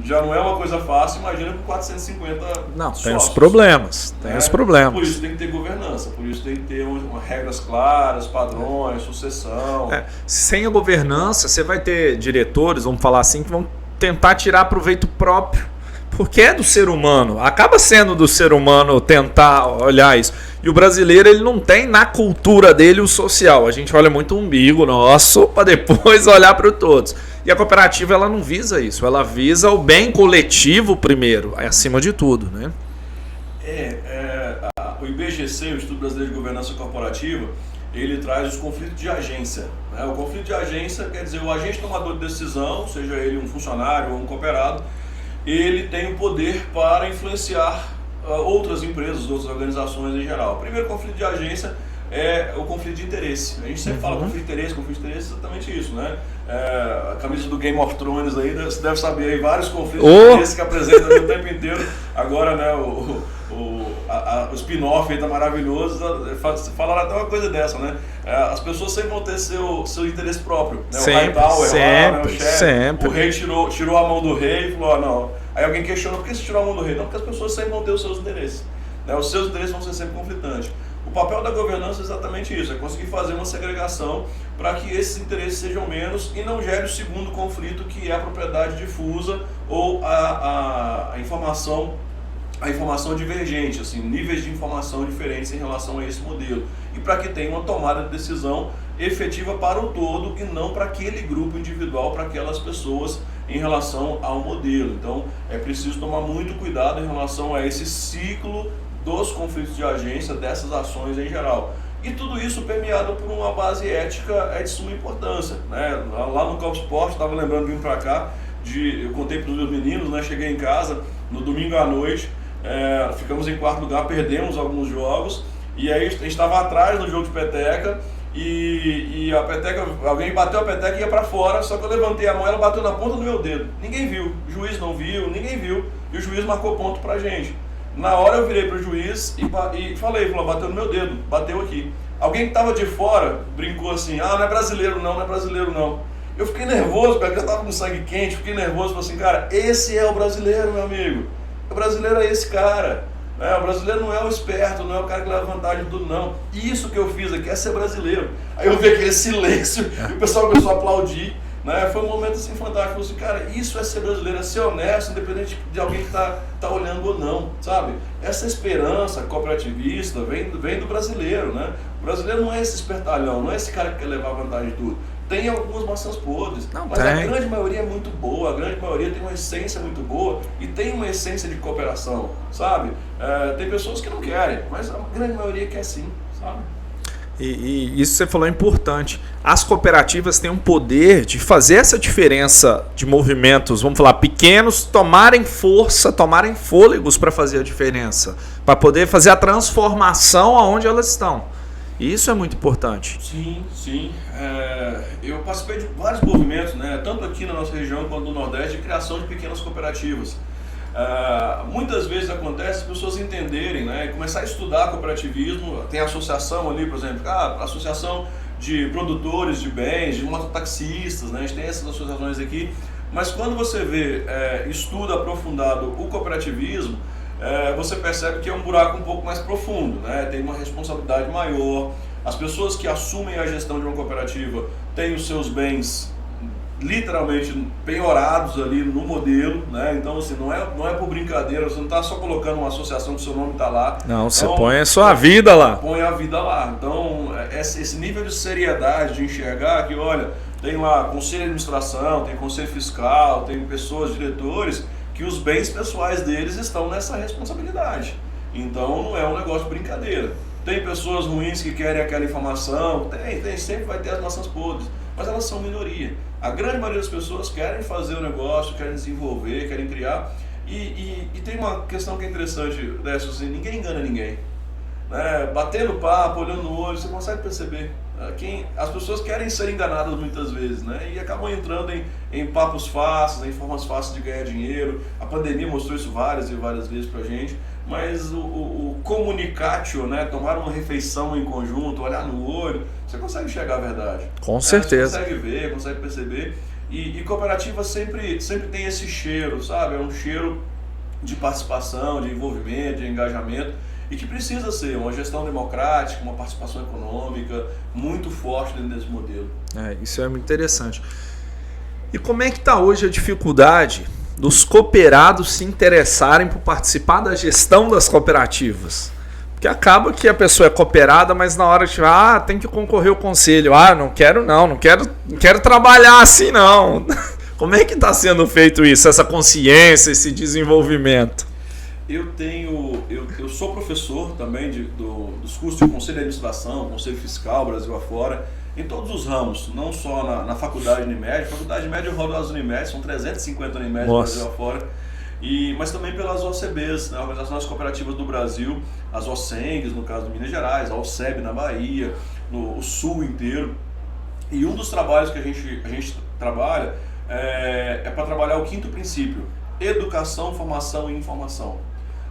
já não é uma coisa fácil, imagina com 450 Não, sócios, tem os problemas, os problemas. Por isso tem que ter governança, por isso tem que ter regras claras, padrões, sucessão. Sem a governança, você vai ter diretores, vamos falar assim, que vão tentar tirar proveito próprio. Porque é do ser humano, acaba sendo do ser humano tentar olhar isso. E o brasileiro, ele não tem na cultura dele o social. A gente olha muito o umbigo nosso para depois olhar para todos. E a cooperativa, ela não visa isso, ela visa o bem coletivo primeiro, acima de tudo, né? O IBGC, o Instituto Brasileiro de Governança Corporativa, ele traz os conflitos de agência. O conflito de agência quer dizer o agente tomador de decisão, seja ele um funcionário ou um cooperado, ele tem o poder para influenciar outras empresas, outras organizações em geral. O primeiro conflito de agência é o conflito de interesse. A gente sempre fala conflito de interesse é exatamente isso, né? A camisa do Game of Thrones aí, você deve saber aí vários conflitos de interesse que apresentam o tempo inteiro. Agora, né, o spin-off aí tá maravilhoso, falaram até uma coisa dessa, né? As pessoas sempre vão ter seu interesse próprio, né? Sempre, o Hightower sempre, lá, né? O chefe, sempre. O rei tirou a mão do rei e falou, não. Aí alguém questionou, por que você tirou a mão do rei? Não, porque as pessoas sempre vão ter os seus interesses, né? Os seus interesses vão ser sempre conflitantes. O papel da governança é exatamente isso, é conseguir fazer uma segregação para que esses interesses sejam menos e não gere o segundo conflito, que é a propriedade difusa ou a informação divergente, assim, níveis de informação diferentes em relação a esse modelo. E para que tenha uma tomada de decisão efetiva para o todo e não para aquele grupo individual, para aquelas pessoas em relação ao modelo. Então é preciso tomar muito cuidado em relação a esse ciclo dos conflitos de agência, dessas ações em geral. E tudo isso permeado por uma base ética é de suma importância, né? Lá no Campo Esporte, estava lembrando de vir para cá, eu contei para os meus meninos, né? Cheguei em casa no domingo à noite, ficamos em quarto lugar, perdemos alguns jogos, e aí a gente estava atrás no jogo de peteca, e a peteca, alguém bateu a peteca e ia para fora, só que eu levantei a mão e ela bateu na ponta do meu dedo. Ninguém viu, o juiz não viu, ninguém viu, e o juiz marcou ponto pra gente. Na hora eu virei pro juiz e falei, bateu no meu dedo, bateu aqui. Alguém que estava de fora brincou assim, não é brasileiro não. Eu fiquei nervoso, porque eu já estava com sangue quente, fiquei nervoso, falei assim, cara, esse é o brasileiro, meu amigo. O brasileiro é esse cara. O brasileiro não é o esperto, não é o cara que leva vantagem de tudo, não. Isso que eu fiz aqui é ser brasileiro. Aí eu vi aquele silêncio e o pessoal começou a aplaudir. Né? Foi um momento assim fantástico. Eu falei assim, cara, isso é ser brasileiro, é ser honesto, independente de alguém que tá olhando ou não, sabe? Essa esperança cooperativista vem do brasileiro, né? O brasileiro não é esse espertalhão, não é esse cara que quer levar vantagem de tudo. Tem algumas maçãs podres, mas a grande maioria é muito boa, a grande maioria tem uma essência muito boa e tem uma essência de cooperação, sabe? Tem pessoas que não querem, mas a grande maioria quer sim, sabe? E isso que você falou é importante. As cooperativas têm um poder de fazer essa diferença de movimentos, vamos falar, pequenos, tomarem força, tomarem fôlegos para fazer a diferença, para poder fazer a transformação aonde elas estão. E isso é muito importante. Sim, sim. Eu participei de vários movimentos, né, tanto aqui na nossa região quanto no Nordeste, de criação de pequenas cooperativas. Muitas vezes acontece as pessoas entenderem, né, e começar a estudar cooperativismo. Tem associação ali, por exemplo, associação de produtores de bens, de mototaxistas, né, a gente tem essas associações aqui, mas quando você vê, estuda aprofundado o cooperativismo, você percebe que é um buraco um pouco mais profundo, né, tem uma responsabilidade maior. As pessoas que assumem a gestão de uma cooperativa têm os seus bens literalmente penhorados ali no modelo, né? Então assim, não é por brincadeira, você não está só colocando uma associação que seu nome está lá. Não, você põe a sua vida lá. Põe a vida lá. Então esse nível de seriedade, de enxergar que, olha, tem lá conselho de administração, tem conselho fiscal, tem pessoas, diretores, que os bens pessoais deles estão nessa responsabilidade. Então não é um negócio de brincadeira. Tem pessoas ruins que querem aquela informação, sempre vai ter as maçãs podres, mas elas são minoria. A grande maioria das pessoas querem fazer o negócio, querem desenvolver, querem criar. E tem uma questão que é interessante, Décio, assim, ninguém engana ninguém. Né? Batendo papo, olhando no olho, você consegue perceber. As pessoas querem ser enganadas muitas vezes, né? E acabam entrando em papos fáceis, em formas fáceis de ganhar dinheiro. A pandemia mostrou isso várias e várias vezes pra gente. Mas o comunicatio, né? Tomar uma refeição em conjunto, olhar no olho, você consegue enxergar a verdade. Com certeza. Você consegue ver, consegue perceber. E cooperativa sempre tem esse cheiro, sabe? É um cheiro de participação, de envolvimento, de engajamento. E que precisa ser uma gestão democrática, uma participação econômica muito forte dentro desse modelo. Isso é muito interessante. E como é que está hoje a dificuldade dos cooperados se interessarem por participar da gestão das cooperativas? Porque acaba que a pessoa é cooperada, mas na hora de tem que concorrer ao conselho. Não quero trabalhar assim não. Como é que está sendo feito isso, essa consciência, esse desenvolvimento? Eu sou professor também dos cursos de Conselho de Administração, Conselho Fiscal, Brasil afora, em todos os ramos, não só na Faculdade Unimed. Faculdade Unimed eu rodo as Unimed, são 350 Unimed no Brasil afora, mas também pelas OCBs, né, Organizações Cooperativas do Brasil, as OCENGs, no caso de Minas Gerais, a OCEB na Bahia, no Sul inteiro. E um dos trabalhos que a gente trabalha é para trabalhar o quinto princípio: educação, formação e informação.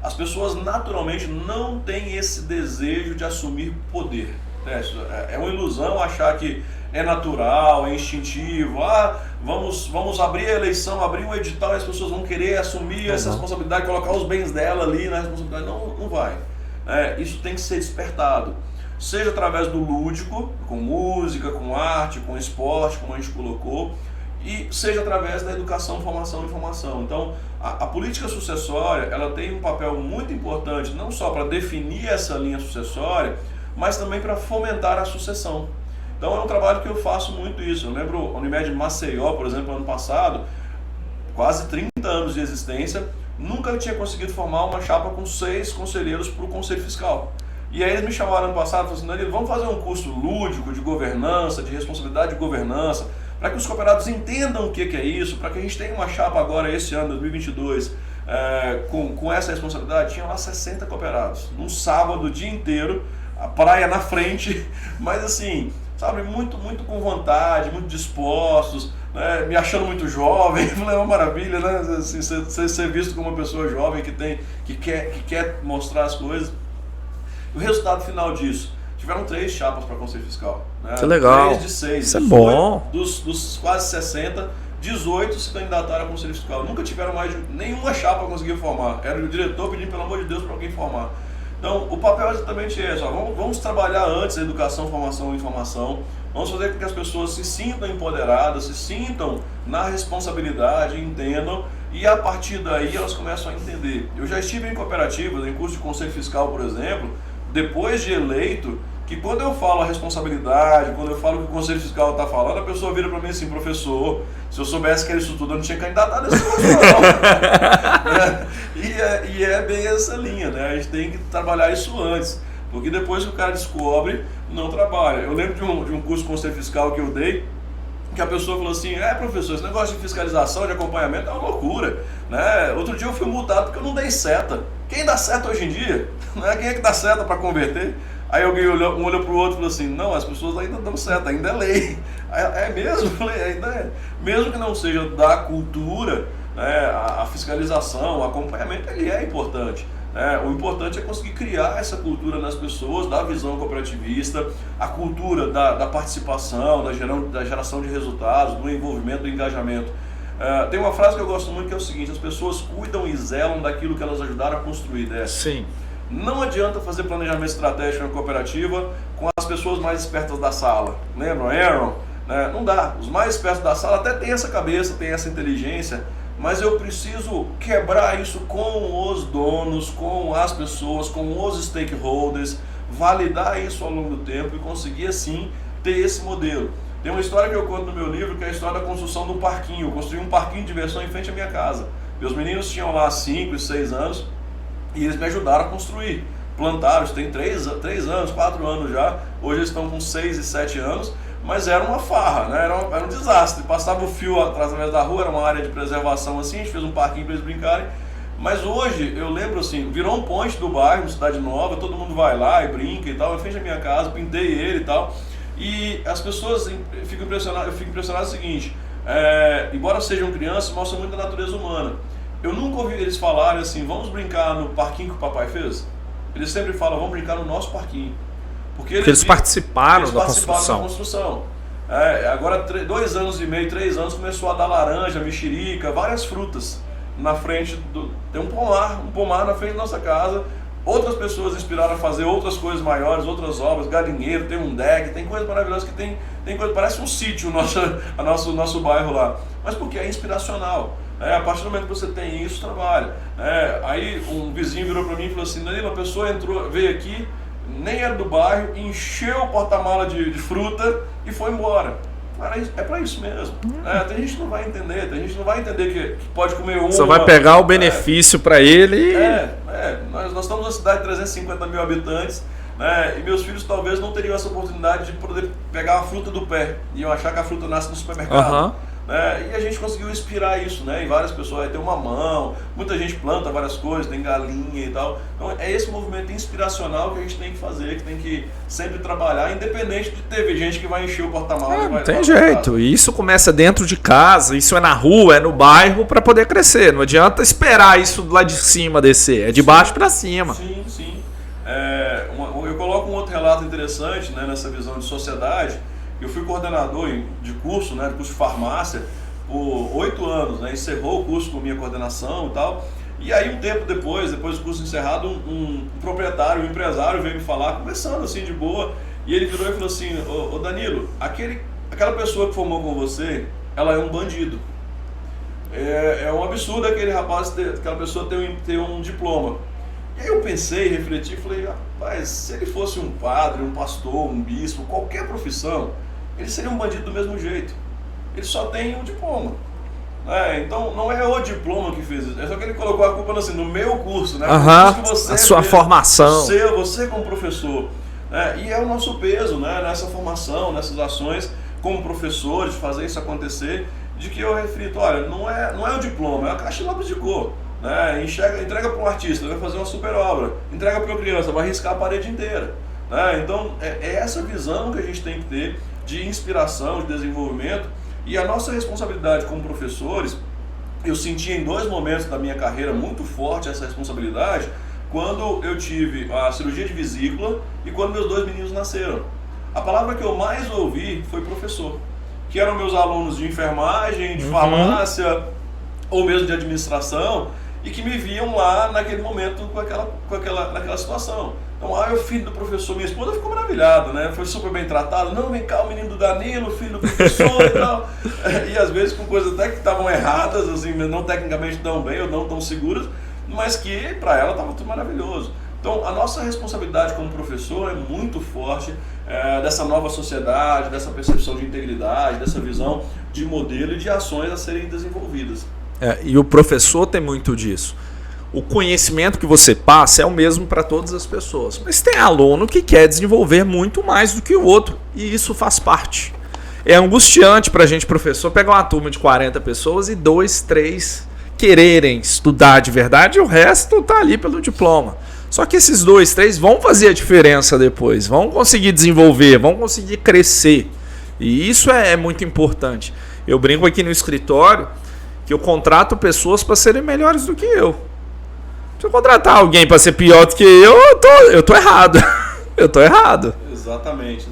As pessoas naturalmente não têm esse desejo de assumir poder. É uma ilusão achar que é natural, é instintivo. Vamos abrir a eleição, abrir um edital e as pessoas vão querer assumir essa responsabilidade, colocar os bens dela ali na responsabilidade. Não vai. Isso tem que ser despertado. Seja através do lúdico, com música, com arte, com esporte, como a gente colocou, e seja através da educação, formação e informação. Então, a política sucessória, ela tem um papel muito importante, não só para definir essa linha sucessória, mas também para fomentar a sucessão. Então, é um trabalho que eu faço muito isso. Eu lembro a Unimed Maceió, por exemplo, ano passado, quase 30 anos de existência, nunca tinha conseguido formar uma chapa com 6 conselheiros para o Conselho Fiscal. E aí eles me chamaram ano passado e falaram assim: Danilo, vamos fazer um curso lúdico de governança, de responsabilidade de governança, para que os cooperados entendam o que é isso, para que a gente tenha uma chapa agora esse ano, 2022, com essa responsabilidade. Tinha lá 60 cooperados, num sábado, o dia inteiro, a praia na frente, mas assim, sabe, muito com vontade, muito dispostos, né, me achando muito jovem. Falei, é uma maravilha, né, assim, ser visto como uma pessoa jovem que quer mostrar as coisas. O resultado final disso: tiveram 3 chapas para Conselho Fiscal. Né? Que legal. 3 de 6. Isso é bom. Dos quase 60, 18 se candidataram a Conselho Fiscal. Nunca tiveram nenhuma chapa conseguiu formar. Era o diretor pedindo, pelo amor de Deus, para alguém formar. Então, o papel é exatamente esse. Vamos trabalhar antes a educação, formação e informação. Vamos fazer com que as pessoas se sintam empoderadas, se sintam na responsabilidade, entendam, e a partir daí elas começam a entender. Eu já estive em cooperativas, em curso de Conselho Fiscal, por exemplo, depois de eleito, que quando eu falo a responsabilidade, quando eu falo o que o Conselho Fiscal está falando, a pessoa vira para mim assim: professor, se eu soubesse que era isso tudo, eu não tinha candidatado a esse curso, não. E é bem essa linha, né? A gente tem que trabalhar isso antes, Porque depois que o cara descobre, não trabalha. Eu lembro de um curso de conselho fiscal que eu dei, que a pessoa falou assim, professor, esse negócio de fiscalização, de acompanhamento é uma loucura, né? Outro dia eu fui multado porque eu não dei seta. Quem dá seta hoje em dia? Né? Quem é que dá seta para converter? Aí alguém um olhou para o outro e falou assim, não, as pessoas ainda dão seta, ainda é lei. É mesmo? Eu falei, ainda é. Mesmo que não seja da cultura, né, a fiscalização, o acompanhamento, ele é importante. O importante é conseguir criar essa cultura nas pessoas, da visão cooperativista, a cultura da participação, da geração de resultados, do envolvimento, do engajamento. Tem uma frase que eu gosto muito que é o seguinte, as pessoas cuidam e zelam daquilo que elas ajudaram a construir. Sim. Não adianta fazer planejamento estratégico na cooperativa com as pessoas mais espertas da sala. Lembram, Aaron? Não dá. Os mais espertos da sala até têm essa cabeça, têm essa inteligência, mas eu preciso quebrar isso com os donos, com as pessoas, com os stakeholders, validar isso ao longo do tempo e conseguir assim ter esse modelo. Tem uma história que eu conto no meu livro, que é a história da construção de um parquinho. Eu construí um parquinho de diversão em frente à minha casa. Meus meninos tinham lá 5 e 6 anos e eles me ajudaram a construir. Plantaram, eles têm 3 anos, 4 anos já. Hoje eles estão com 6 e 7 anos. Mas era uma farra, né? Era um desastre. Passava o fio através da rua, era uma área de preservação assim, a gente fez um parquinho para eles brincarem. Mas hoje, eu lembro assim, virou um point do bairro, cidade nova, todo mundo vai lá e brinca e tal. Eu fiz a minha casa, pintei ele e tal. E as pessoas ficam impressionadas, eu fico impressionado o seguinte, embora sejam crianças, mostram muito da natureza humana. Eu nunca ouvi eles falarem assim, vamos brincar no parquinho que o papai fez. Eles sempre falam, vamos brincar no nosso parquinho. Porque eles participaram da construção. Agora 2 anos e meio, 3 anos, começou a dar laranja, mexerica, várias frutas na frente tem um pomar na frente da nossa casa. Outras pessoas inspiraram a fazer outras coisas maiores, outras obras, galinheiro, tem um deck, tem coisas maravilhosas que tem coisa, parece um sítio nosso bairro lá. Mas porque é inspiracional. A partir do momento que você tem isso, trabalha. Aí um vizinho virou para mim e falou assim, Danilo, uma pessoa veio aqui, nem era do bairro, encheu o porta-mala de fruta e foi embora. Cara, é para isso mesmo. Tem gente que não vai entender, que pode comer uma. Só vai pegar o benefício para ele. Nós estamos numa cidade de 350 mil habitantes, né, e meus filhos talvez não teriam essa oportunidade de poder pegar a fruta do pé. Iam achar que a fruta nasce no supermercado. E a gente conseguiu inspirar isso, né, em várias pessoas. Tem um mamão, muita gente planta várias coisas, tem galinha e tal. Então é esse movimento inspiracional que a gente tem que fazer, que tem que sempre trabalhar, independente de ter gente que vai encher o porta-malas. Não tem jeito, e isso começa dentro de casa, isso é na rua, é no bairro para poder crescer. Não adianta esperar isso lá de cima descer, é de baixo para cima. Sim. Eu coloco um outro relato interessante, né, nessa visão de sociedade. Eu fui coordenador de curso, né, de curso de farmácia, por 8 anos, né, encerrou o curso com minha coordenação e tal. E aí um tempo depois do curso encerrado, um proprietário, um empresário veio me falar, conversando assim de boa, e ele virou e falou assim, ô Danilo, aquela pessoa que formou com você, ela é um bandido. É um absurdo aquela pessoa ter um diploma. E aí eu pensei, refleti e falei, rapaz, se ele fosse um padre, um pastor, um bispo, qualquer profissão, ele seria um bandido do mesmo jeito. Ele só tem um diploma. Então não é o diploma que fez isso, é só que ele colocou a culpa no meu curso, né? A sua formação. Você como professor. E é o nosso peso, né? Nessa formação, nessas ações, como professores, fazer isso acontecer, de que eu reflito, olha, não é o diploma, é a caixa de lápis de cor. Entrega para um artista, vai fazer uma super obra, entrega para uma criança, vai riscar a parede inteira. Então é essa visão que a gente tem que ter de inspiração, de desenvolvimento, e a nossa responsabilidade como professores, eu senti em 2 momentos da minha carreira muito forte essa responsabilidade, quando eu tive a cirurgia de vesícula e quando meus 2 meninos nasceram. A palavra que eu mais ouvi foi professor, que eram meus alunos de enfermagem, de farmácia, ou mesmo de administração, e que me viam lá naquele momento naquela situação. Então, o filho do professor, minha esposa ficou maravilhada, né? Foi super bem tratado. Não, vem cá, o menino do Danilo, filho do professor e tal. E às vezes com coisas até que estavam erradas, assim, não tecnicamente tão bem ou não tão seguras, mas que para ela estava tudo maravilhoso. Então, a nossa responsabilidade como professor é muito forte, dessa nova sociedade, dessa percepção de integridade, dessa visão de modelo e de ações a serem desenvolvidas. E o professor tem muito disso. o conhecimento que você passa é o mesmo para todas as pessoas. Mas tem aluno que quer desenvolver muito mais do que o outro. E isso faz parte. É angustiante para a gente, professor, pegar uma turma de 40 pessoas e 2, 3 quererem estudar de verdade e o resto tá ali pelo diploma. Só que esses 2, 3 vão fazer a diferença depois. Vão conseguir desenvolver, vão conseguir crescer. E isso é muito importante. Eu brinco aqui no escritório que eu contrato pessoas para serem melhores do que eu. Se eu contratar alguém para ser pior do que eu tô errado. Eu tô errado. Exatamente.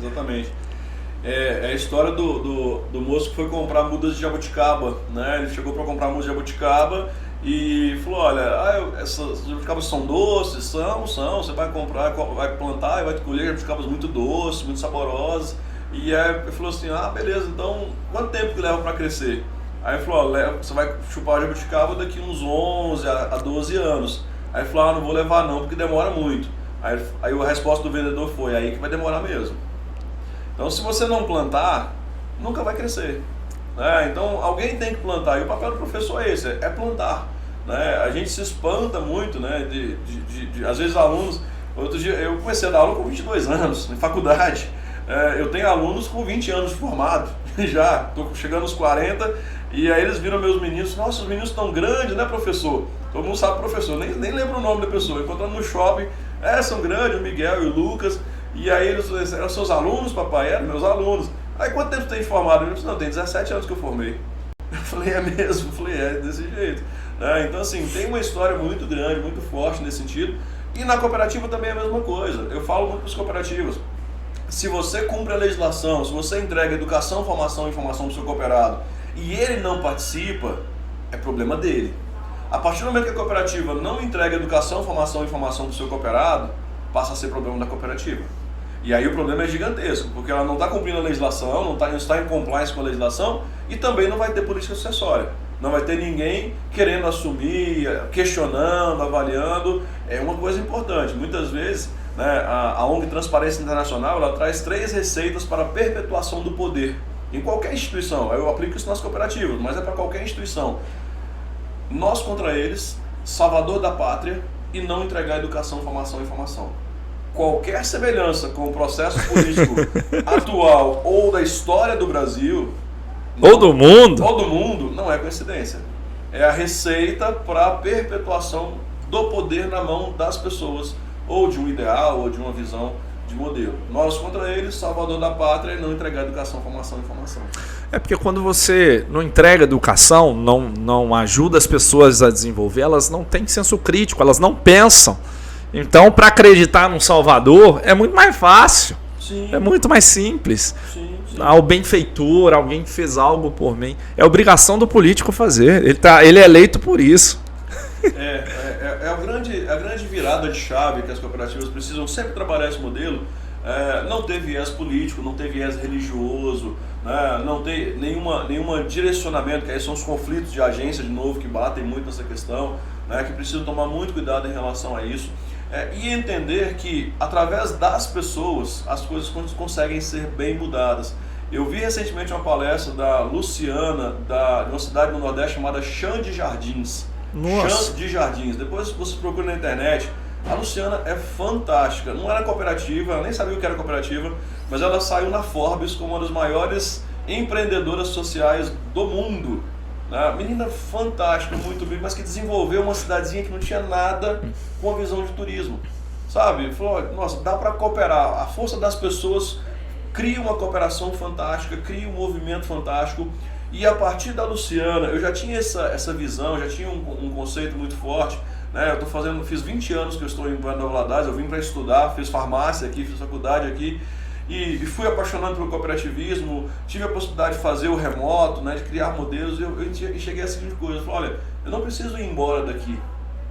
É a história do moço que foi comprar mudas de jabuticaba, né? Ele chegou para comprar mudas de jabuticaba e falou, olha, essas jabuticabas são doces? São, você vai comprar, vai plantar e vai colher jabuticabas muito doces, muito saborosas. E aí ele falou assim, beleza, então quanto tempo que leva para crescer? Aí ele falou, você vai chupar a jabuticaba daqui uns 11 a 12 anos. Aí ele falou, não vou levar não, porque demora muito. Aí a resposta do vendedor foi, aí que vai demorar mesmo. Então se você não plantar, nunca vai crescer. Então alguém tem que plantar, e o papel do professor é esse, é plantar. A gente se espanta muito, né, às vezes alunos, outro dia eu comecei a dar aula com 22 anos, em faculdade. Eu tenho alunos com 20 anos de formado, já, estou chegando aos 40, e aí eles viram meus meninos, nossa, os meninos estão grandes, né, professor? Todo mundo sabe professor, nem lembro o nome da pessoa, encontrando no shopping, são grandes, o Miguel e o Lucas, e aí eles eram seus alunos, papai? Eram meus alunos. Aí quanto tempo você tem formado? Eu disse, não, tem 17 anos que eu formei. Eu falei, é mesmo? Eu falei, desse jeito. Então assim, tem uma história muito grande, muito forte nesse sentido, e na cooperativa também é a mesma coisa. Eu falo muito para os cooperativos, se você cumpre a legislação, se você entrega educação, formação e informação para o seu cooperado e ele não participa, é problema dele. A partir do momento que a cooperativa não entrega educação, formação e informação para o seu cooperado, passa a ser problema da cooperativa. E aí o problema é gigantesco, porque ela não está cumprindo a legislação, não está em compliance com a legislação e também não vai ter política sucessória. Não vai ter ninguém querendo assumir, questionando, avaliando. É uma coisa importante. Muitas vezes, né, a ONG Transparência Internacional ela traz 3 receitas para a perpetuação do poder. Em qualquer instituição, eu aplico isso nas cooperativas, mas é para qualquer instituição. Nós contra eles, salvador da pátria e não entregar educação, formação e informação. Qualquer semelhança com o processo político atual ou da história do Brasil, ou do mundo, não é coincidência. É a receita para a perpetuação do poder na mão das pessoas, ou de um ideal, ou de uma visão de modelo. Nós contra eles, salvador da pátria, e não entregar educação, formação e informação. É porque quando você não entrega educação, não ajuda as pessoas a desenvolver, elas não têm senso crítico, elas não pensam. Então, para acreditar num salvador, é muito mais fácil. Sim. É muito mais simples. Sim. O benfeitor, alguém que fez algo por mim. É obrigação do político fazer. Ele é eleito por isso. A grande virada de chave que as cooperativas precisam sempre trabalhar esse modelo. Não ter viés político, não ter viés religioso, né? Não ter nenhuma direcionamento, que aí são os conflitos de agência, de novo, que batem muito nessa questão, né? Que precisam tomar muito cuidado em relação a isso. E entender que, através das pessoas, as coisas conseguem ser bem mudadas. Eu vi recentemente uma palestra da Luciana, de uma cidade no Nordeste chamada Chã de Jardins. Nossa. Chã de Jardins. Depois você procura na internet. A Luciana é fantástica. Não era cooperativa, ela nem sabia o que era cooperativa, mas ela saiu na Forbes como uma das maiores empreendedoras sociais do mundo. Menina fantástica, muito bem, mas que desenvolveu uma cidadezinha que não tinha nada com a visão de turismo, sabe? Falou, nossa, dá para cooperar, a força das pessoas cria uma cooperação fantástica, cria um movimento fantástico, e a partir da Luciana, eu já tinha essa visão, já tinha um conceito muito forte, né? Fiz 20 anos que eu estou em Governador Valadares, eu vim para estudar, fiz farmácia aqui, fiz faculdade aqui, e fui apaixonado pelo cooperativismo, tive a possibilidade de fazer o remoto, né, de criar modelos, e eu cheguei a seguinte coisa, eu falei, olha, eu não preciso ir embora daqui,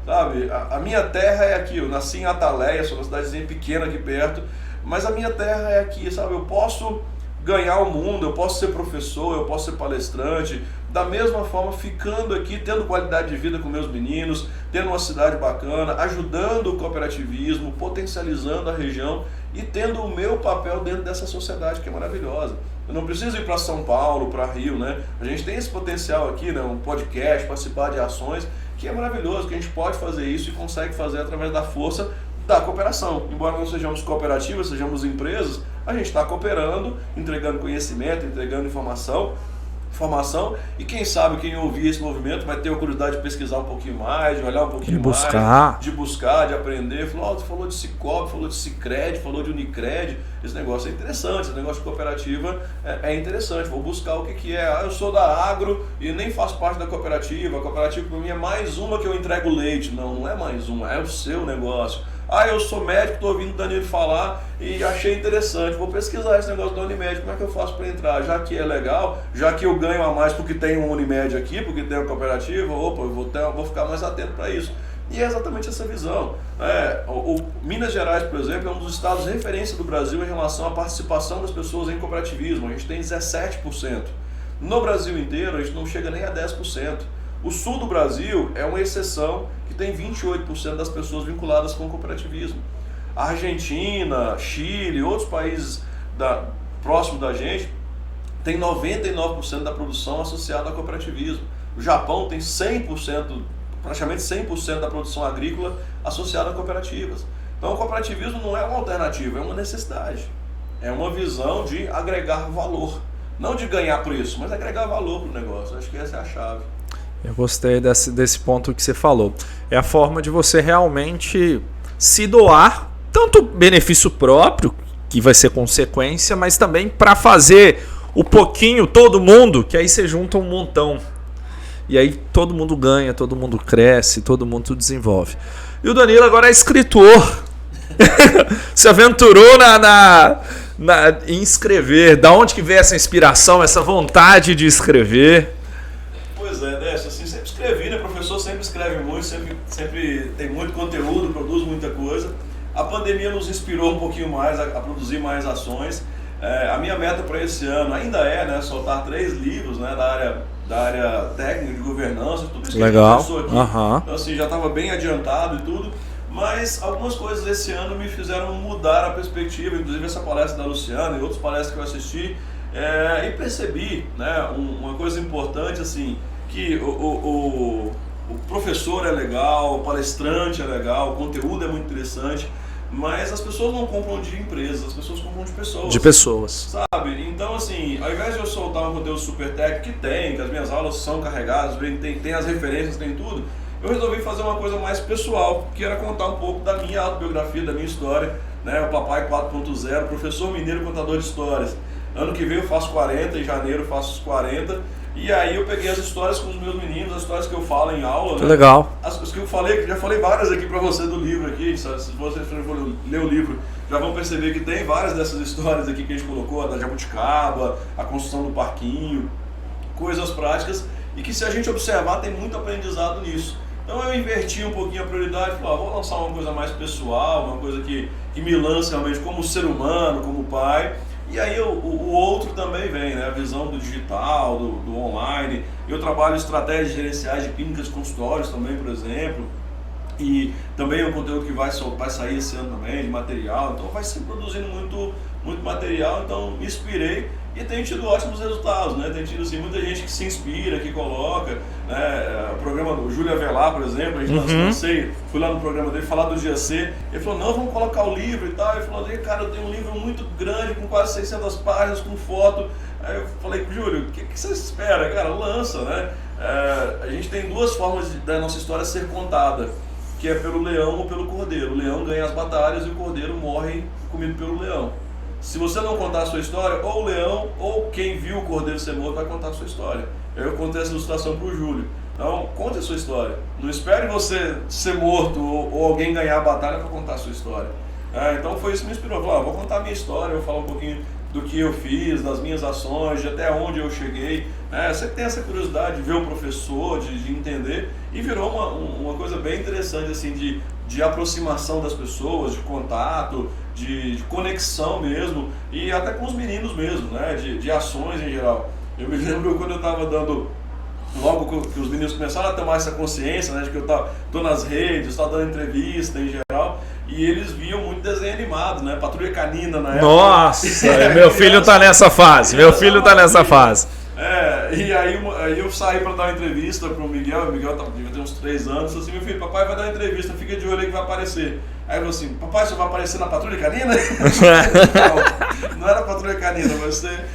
sabe? A minha terra é aqui, eu nasci em Ataleia, sou uma cidadezinha pequena aqui perto, mas a minha terra é aqui, sabe? Eu posso ganhar o mundo, eu posso ser professor, eu posso ser palestrante, da mesma forma ficando aqui, tendo qualidade de vida com meus meninos, tendo uma cidade bacana, ajudando o cooperativismo, potencializando a região e tendo o meu papel dentro dessa sociedade que é maravilhosa. Eu não preciso ir para São Paulo, para Rio, né? A gente tem esse potencial aqui, né? Um podcast, participar de ações que é maravilhoso, que a gente pode fazer isso e consegue fazer através da força da cooperação. Embora não sejamos cooperativas, sejamos empresas, a gente está cooperando, entregando conhecimento, entregando informação, e quem sabe quem ouvir esse movimento vai ter a curiosidade de pesquisar um pouquinho mais, de olhar um pouquinho mais, de buscar, de aprender. Tu falou de Cicobi, falou de Sicredi, falou de Unicred, esse negócio é interessante, esse negócio de cooperativa é interessante, vou buscar o que é. Eu sou da agro e nem faço parte da cooperativa, a cooperativa para mim é mais uma que eu entrego leite. Não é mais uma, é o seu negócio. Eu sou médico, estou ouvindo o Danilo falar e achei interessante, vou pesquisar esse negócio da Unimed, como é que eu faço para entrar? Já que é legal, já que eu ganho a mais porque tem um Unimed aqui, porque tem uma cooperativa, eu vou ficar mais atento para isso. E é exatamente essa visão. Minas Gerais, por exemplo, é um dos estados de referência do Brasil em relação à participação das pessoas em cooperativismo. A gente tem 17%. No Brasil inteiro, a gente não chega nem a 10%. O sul do Brasil é uma exceção que tem 28% das pessoas vinculadas com o cooperativismo. A Argentina, Chile, outros países próximos da gente tem 99% da produção associada ao cooperativismo. O Japão tem 100%, praticamente 100% da produção agrícola associada a cooperativas. Então o cooperativismo não é uma alternativa, é uma necessidade. É uma visão de agregar valor. Não de ganhar preço, mas agregar valor para o negócio. Acho que essa é a chave. Eu gostei desse ponto que você falou. É a forma de você realmente se doar, tanto benefício próprio, que vai ser consequência, mas também para fazer o pouquinho, todo mundo, que aí você junta um montão. E aí todo mundo ganha, todo mundo cresce, todo mundo desenvolve. E o Danilo agora é escritor. Se aventurou em escrever. Da onde que veio essa inspiração, essa vontade de escrever? Pois é, Décio, assim, sempre escrevi, né? O professor sempre escreve muito, sempre tem muito conteúdo, produz muita coisa. A pandemia nos inspirou um pouquinho mais a produzir mais ações. A minha meta para esse ano ainda é, né, soltar 3 livros, né, da área técnica de governança, tudo isso que legal. A gente pensou aqui. Então, assim, já estava bem adiantado e tudo. Mas algumas coisas esse ano me fizeram mudar a perspectiva, inclusive essa palestra da Luciana e outras palestras que eu assisti, e percebi, né, uma coisa importante, assim, que o professor é legal, o palestrante é legal, o conteúdo é muito interessante, mas as pessoas não compram de empresas, as pessoas compram de pessoas. De pessoas. Sabe? Então, assim, ao invés de eu soltar um conteúdo super técnico, que as minhas aulas são carregadas, tem as referências, tem tudo, eu resolvi fazer uma coisa mais pessoal, que era contar um pouco da minha autobiografia, da minha história, né? O Papai 4.0, professor mineiro, contador de histórias. Ano que vem eu faço 40, em janeiro eu faço os 40. E aí eu peguei as histórias com os meus meninos, as histórias que eu falo em aula. Que legal. As que eu falei, já falei várias aqui para você do livro aqui, se vocês forem ler o livro, já vão perceber que tem várias dessas histórias aqui que a gente colocou, a da jabuticaba, a construção do parquinho, coisas práticas, e que se a gente observar tem muito aprendizado nisso. Então eu inverti um pouquinho a prioridade, falei, vou lançar uma coisa mais pessoal, uma coisa que me lance realmente como ser humano, como pai. E aí o outro também vem, né? A visão do digital, do online. Eu trabalho estratégias gerenciais de clínicas de consultórios também, por exemplo. E também é um conteúdo que vai sair esse ano também, de material. Então vai ser produzindo muito material, então me inspirei e tenho tido ótimos resultados, né? Tem tido assim, muita gente que se inspira, que coloca, né? O programa do Júlio Avelar, por exemplo, a gente fui lá no programa dele falar do GAC, ele falou, não, vamos colocar o livro e tal, ele falou, cara, eu tenho um livro muito grande, com quase 600 páginas, com foto. Aí eu falei, Júlio, o que você espera? Cara, lança, né? A gente tem 2 formas da nossa história ser contada, que é pelo leão ou pelo cordeiro. O leão ganha as batalhas e o cordeiro morre comido pelo leão. Se você não contar a sua história, ou o leão ou quem viu o cordeiro ser morto vai contar a sua história. Eu contei essa ilustração para o Júlio. Então, conte a sua história. Não espere você ser morto ou alguém ganhar a batalha para contar a sua história. Então foi isso que me inspirou. Eu falei, vou contar a minha história, vou falar um pouquinho do que eu fiz, das minhas ações, de até onde eu cheguei. Você tem essa curiosidade de ver o professor, de entender, e virou uma coisa bem interessante assim, de aproximação das pessoas, de contato, de conexão mesmo, e até com os meninos mesmo, né? De ações em geral. Eu me lembro quando eu estava dando, logo que os meninos começaram a tomar essa consciência, né, de que eu estou nas redes, estou dando entrevista em geral, e eles viam muito desenho animado, né? Patrulha Canina na época. Nossa, meu filho está nessa fase, E aí eu saí para dar uma entrevista pro Miguel. O Miguel devia ter uns 3 anos. Assim, meu filho, papai vai dar uma entrevista, fica de olho aí que vai aparecer. Aí ele falou assim, papai, você vai aparecer na Patrulha Canina? Não era Patrulha Canina, vai ser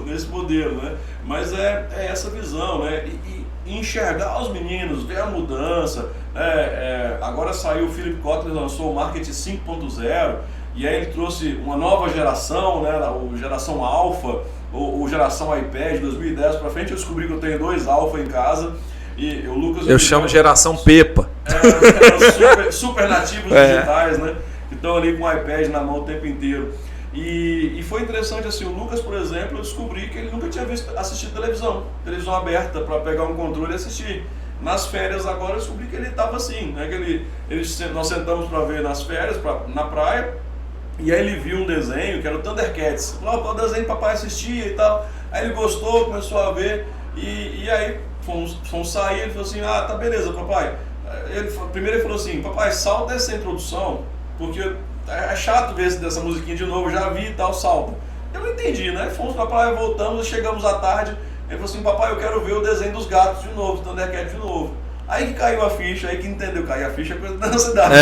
nesse modelo, né? Mas é essa visão, né? E enxergar os meninos, ver a mudança. Agora saiu o Philip Kotler, lançou o Marketing 5.0, e aí ele trouxe uma nova geração, né? O geração Alpha, o geração iPad 2010 para frente. Eu descobri que eu tenho 2 Alpha em casa. E o Lucas, eu chamo geração Pepa. Super nativos digitais, né? Que estão ali com o iPad na mão o tempo inteiro. E foi interessante assim, o Lucas, por exemplo, eu descobri que ele nunca tinha assistido televisão aberta para pegar um controle e assistir. Nas férias agora eu descobri que ele estava assim, né? Nós sentamos para ver nas férias, na praia, e aí ele viu um desenho que era o Thundercats. Falou, qual desenho papai assistia e tal. Aí ele gostou, começou a ver, e aí fomos sair, ele falou assim, tá beleza papai. Primeiro ele falou assim, papai, salta essa introdução, porque é chato ver dessa musiquinha de novo, já vi e tal, salta. Eu não entendi, né? Fomos pra praia, voltamos, chegamos à tarde, ele falou assim, papai, eu quero ver o desenho dos gatos de novo, do Thundercat de novo. Aí que caiu a ficha, aí que entendeu, caiu a ficha é coisa da nossa cidade.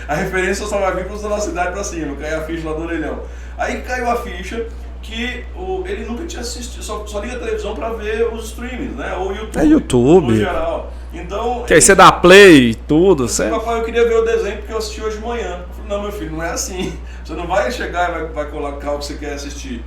A referência só vai vir para os da nossa cidade pra cima, caiu a ficha lá do orelhão. Aí que caiu a ficha que ele nunca tinha assistido, só liga a televisão para ver os streamings, né? Ou YouTube, no geral. Então, que aí você dá play e tudo, certo? Papai, eu queria ver o desenho porque eu assisti hoje de manhã. Eu falei, não, meu filho, não é assim. Você não vai chegar e vai colocar o que você quer assistir.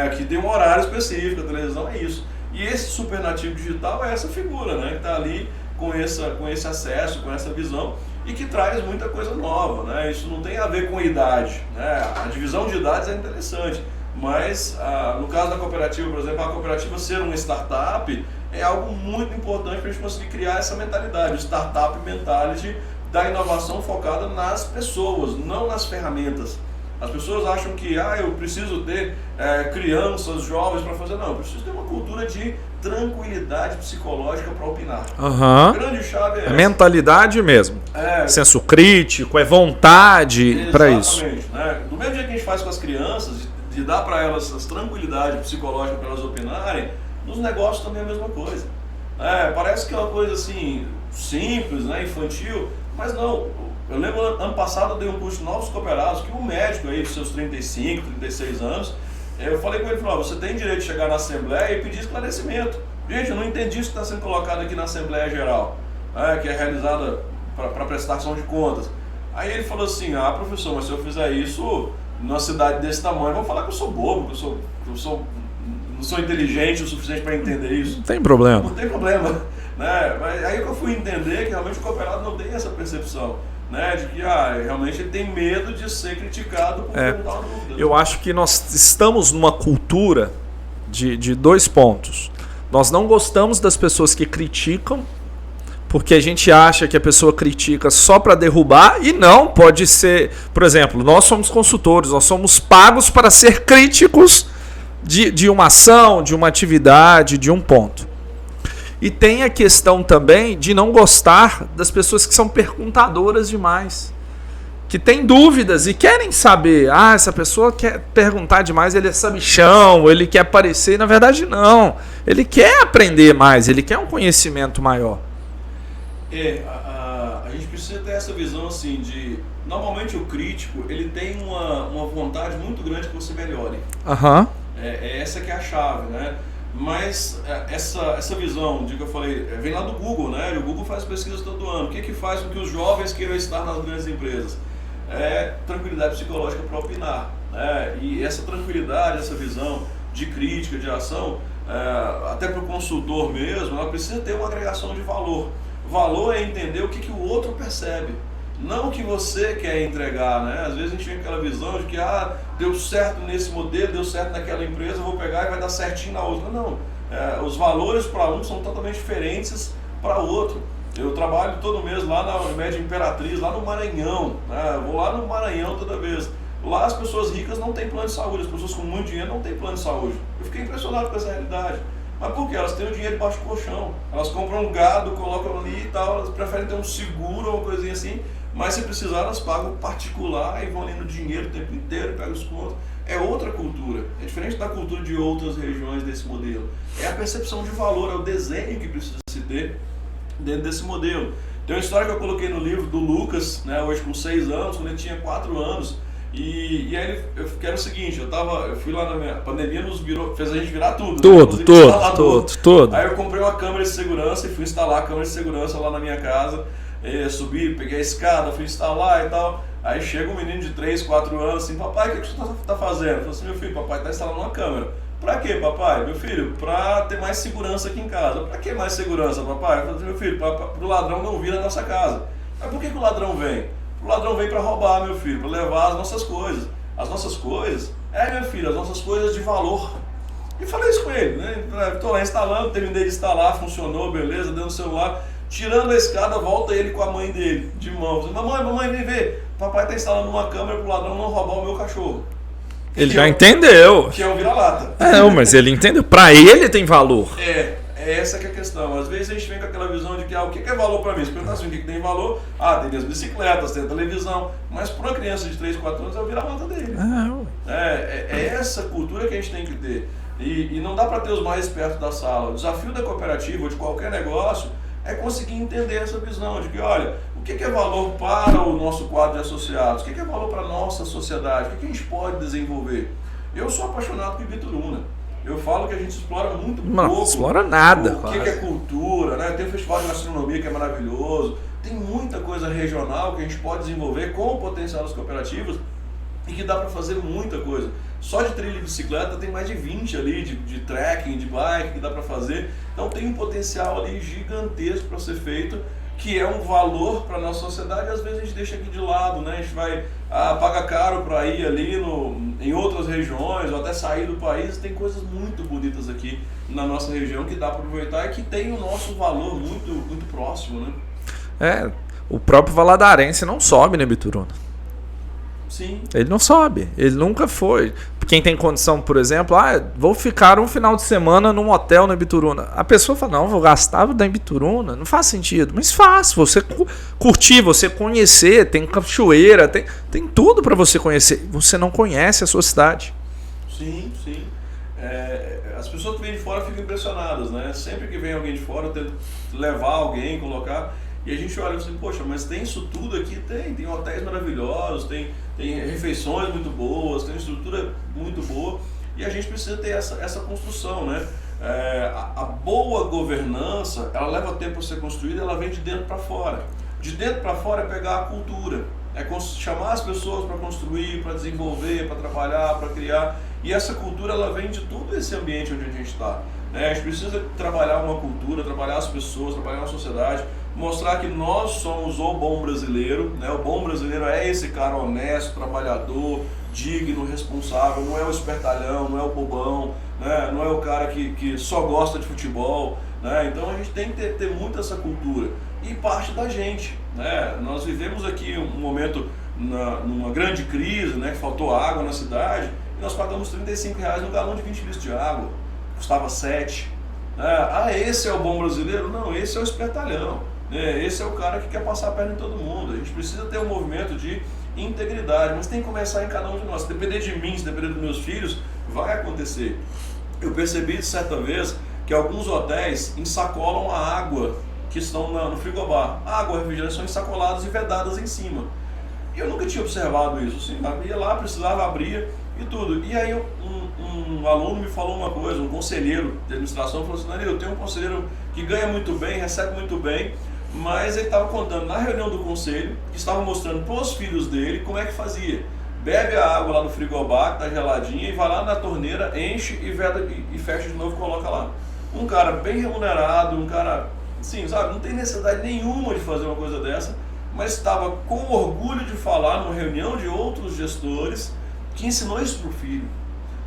Aqui tem um horário específico, a televisão é isso. E esse super nativo digital é essa figura, né? Que está ali com esse acesso, com essa visão e que traz muita coisa nova, né? Isso não tem a ver com idade, né? A divisão de idades é interessante. Mas, no caso da cooperativa, por exemplo, a cooperativa ser uma startup é algo muito importante para a gente conseguir criar essa mentalidade, o startup mentality da inovação focada nas pessoas, não nas ferramentas. As pessoas acham que eu preciso ter crianças, jovens para fazer. Não, eu preciso ter uma cultura de tranquilidade psicológica para opinar. A grande chave é essa. Mentalidade mesmo. Senso crítico, vontade para isso. Exatamente. Né? Do mesmo jeito que a gente faz com as crianças, de dar para elas essa tranquilidade psicológica para elas opinarem, nos negócios também é a mesma coisa. Parece que é uma coisa assim, simples, né, infantil, mas não. Eu lembro, ano passado eu dei um curso de novos cooperados, que um médico aí, de seus 35, 36 anos, eu falei com ele, você tem direito de chegar na Assembleia e pedir esclarecimento. Gente, eu não entendi isso que está sendo colocado aqui na Assembleia Geral, que é realizada para prestação de contas. Aí ele falou assim, professor, mas se eu fizer isso numa cidade desse tamanho, vão falar que eu sou bobo, que eu não sou inteligente o suficiente para entender isso. Não tem problema. Não tem problema. Né? Mas aí que eu fui entender que realmente o cooperado não tem essa percepção. Né, de que realmente ele tem medo de ser criticado por perguntar uma dúvida. Eu acho que nós estamos numa cultura de 2 pontos. Nós não gostamos das pessoas que criticam, porque a gente acha que a pessoa critica só para derrubar, e não, pode ser... Por exemplo, nós somos consultores, nós somos pagos para ser críticos de uma ação, de uma atividade, de um ponto. E tem a questão também de não gostar das pessoas que são perguntadoras demais, que têm dúvidas e querem saber. Essa pessoa quer perguntar demais, ele é sabichão, ele quer aparecer. Na verdade, não. Ele quer aprender mais, ele quer um conhecimento maior. A gente precisa ter essa visão assim de... Normalmente o crítico, ele tem uma vontade muito grande que você melhore. Essa que é a chave, né? Mas essa visão, que eu falei, vem lá do Google, né? O Google faz pesquisas todo ano. O que faz com que os jovens queiram estar nas grandes empresas? Tranquilidade psicológica para opinar. E essa tranquilidade, essa visão de crítica, de ação, até para o consultor mesmo, ela precisa ter uma agregação de valor. Valor é entender o que o outro percebe. Não o que você quer entregar, né? Às vezes a gente tem aquela visão de que deu certo nesse modelo, deu certo naquela empresa, eu vou pegar e vai dar certinho na outra. Não, os valores para um são totalmente diferentes para o outro. Eu trabalho todo mês lá na Unimed Imperatriz, lá no Maranhão, né? Eu vou lá no Maranhão toda vez. Lá as pessoas ricas não têm plano de saúde, as pessoas com muito dinheiro não têm plano de saúde. Eu fiquei impressionado com essa realidade. Mas por quê? Elas têm o dinheiro debaixo do colchão. Elas compram um gado, colocam ali e tal, elas preferem ter um seguro ou uma coisinha assim. Mas se precisar, elas pagam particular e vão ali no dinheiro o tempo inteiro, pegam os pontos. é outra cultura, é diferente da cultura de outras regiões desse modelo. É a percepção de valor, é o desenho que precisa se ter dentro desse modelo. Tem uma história que eu coloquei no livro do Lucas, né, hoje com 6 anos, quando ele tinha 4 anos, e aí eu quero o seguinte, eu fui lá na minha pandemia, fez a gente virar tudo. Tudo. Aí eu comprei uma câmera de segurança e fui instalar a câmera de segurança lá na minha casa, subi, peguei a escada, fui instalar e tal. Aí chega um menino de 3, 4 anos assim, papai, o que você tá fazendo? Eu falei assim, meu filho, papai tá instalando uma câmera. Pra quê, papai? Meu filho, pra ter mais segurança aqui em casa. Pra que mais segurança, papai? Eu falei assim, meu filho, pro ladrão não vir na nossa casa. Mas por que o ladrão vem? O ladrão vem pra roubar, meu filho, pra levar as nossas coisas. As nossas coisas? Meu filho, as nossas coisas de valor. E falei isso com ele, né? Tô lá instalando, terminei de instalar, funcionou, beleza, deu no celular. Tirando a escada, volta ele com a mãe dele, de mão. Mamãe, vem ver. Papai tá instalando uma câmera pro ladrão não roubar o meu cachorro. Ele já entendeu. Que é o vira-lata. Mas ele entendeu. Pra ele tem valor. Essa que é a questão. Às vezes a gente vem com aquela visão de que o que é valor para mim? Se perguntar assim, o que tem valor? Tem as bicicletas, tem a televisão. Mas para uma criança de 3, 4 anos é o vira-lata dele. É essa cultura que a gente tem que ter. E não dá para ter os mais espertos da sala. O desafio da cooperativa ou de qualquer negócio é conseguir entender essa visão de que, olha, o que é valor para o nosso quadro de associados? O que é valor para a nossa sociedade? O que a gente pode desenvolver? Eu sou apaixonado por Ibituruna. Eu falo que a gente explora muito pouco. Não explora nada. O que é cultura, né? Tem o Festival de Gastronomia que é maravilhoso. Tem muita coisa regional que a gente pode desenvolver com o potencial das cooperativas e que dá para fazer muita coisa. Só de trilha de bicicleta tem mais de 20 ali, de trekking, de bike que dá para fazer. Então tem um potencial ali gigantesco para ser feito, que é um valor para a nossa sociedade, e às vezes a gente deixa aqui de lado, né? A gente vai pagar caro para ir ali em outras regiões, ou até sair do país. Tem coisas muito bonitas aqui na nossa região que dá para aproveitar e que tem o nosso valor muito, muito próximo, né? O próprio Valadarense não sobe, né, Ibituruna? Sim. Ele não sobe, ele nunca foi. Quem tem condição, por exemplo, vou ficar um final de semana num hotel na Ibituruna. A pessoa fala, não, vou gastar da Ibituruna. Não faz sentido, mas faz. Você curtir, você conhecer, tem cachoeira, tem tudo para você conhecer. Você não conhece a sua cidade. Sim. As pessoas que vêm de fora ficam impressionadas, né? Sempre que vem alguém de fora, eu tento levar alguém, colocar... E a gente olha assim, poxa, mas tem isso tudo aqui? Tem hotéis maravilhosos, tem refeições muito boas, tem estrutura muito boa, e a gente precisa ter essa construção, né? A boa governança, ela leva tempo para ser construída, ela vem de dentro para fora. De dentro para fora é pegar a cultura, chamar as pessoas para construir, para desenvolver, para trabalhar, para criar, e essa cultura ela vem de todo esse ambiente onde a gente está. A gente precisa trabalhar uma cultura, trabalhar as pessoas, trabalhar uma sociedade, mostrar que nós somos o bom brasileiro, né? O bom brasileiro é esse cara honesto, trabalhador, digno, responsável, não é o espertalhão, não é o bobão, né? Não é o cara que só gosta de futebol, né? Então a gente tem que ter muito essa cultura e parte da gente, né? Nós vivemos aqui um momento numa grande crise, né? Que faltou água na cidade e nós pagamos R$35 no galão de 20 litros de água, custava 7. Esse é o bom brasileiro? Não, esse é o espertalhão. Esse é o cara que quer passar a perna em todo mundo. A gente precisa ter um movimento de integridade, mas tem que começar em cada um de nós. Se depender de mim, se depender dos meus filhos, vai acontecer. Eu percebi certa vez que alguns hotéis ensacolam a água que estão no frigobar. A água e refrigerante são ensacoladas e vedadas em cima. E eu nunca tinha observado isso. Assim, ia lá, precisava, abria e tudo. E aí um aluno me falou uma coisa, um conselheiro de administração falou assim, Danilo, eu tenho um conselheiro que ganha muito bem, recebe muito bem, mas ele estava contando na reunião do conselho, que estava mostrando para os filhos dele como é que fazia. Bebe a água lá no frigobar, que está geladinha, e vai lá na torneira, enche e veda e fecha de novo e coloca lá. Um cara bem remunerado, um cara, assim, sabe, não tem necessidade nenhuma de fazer uma coisa dessa, mas estava com orgulho de falar numa reunião de outros gestores que ensinou isso para o filho.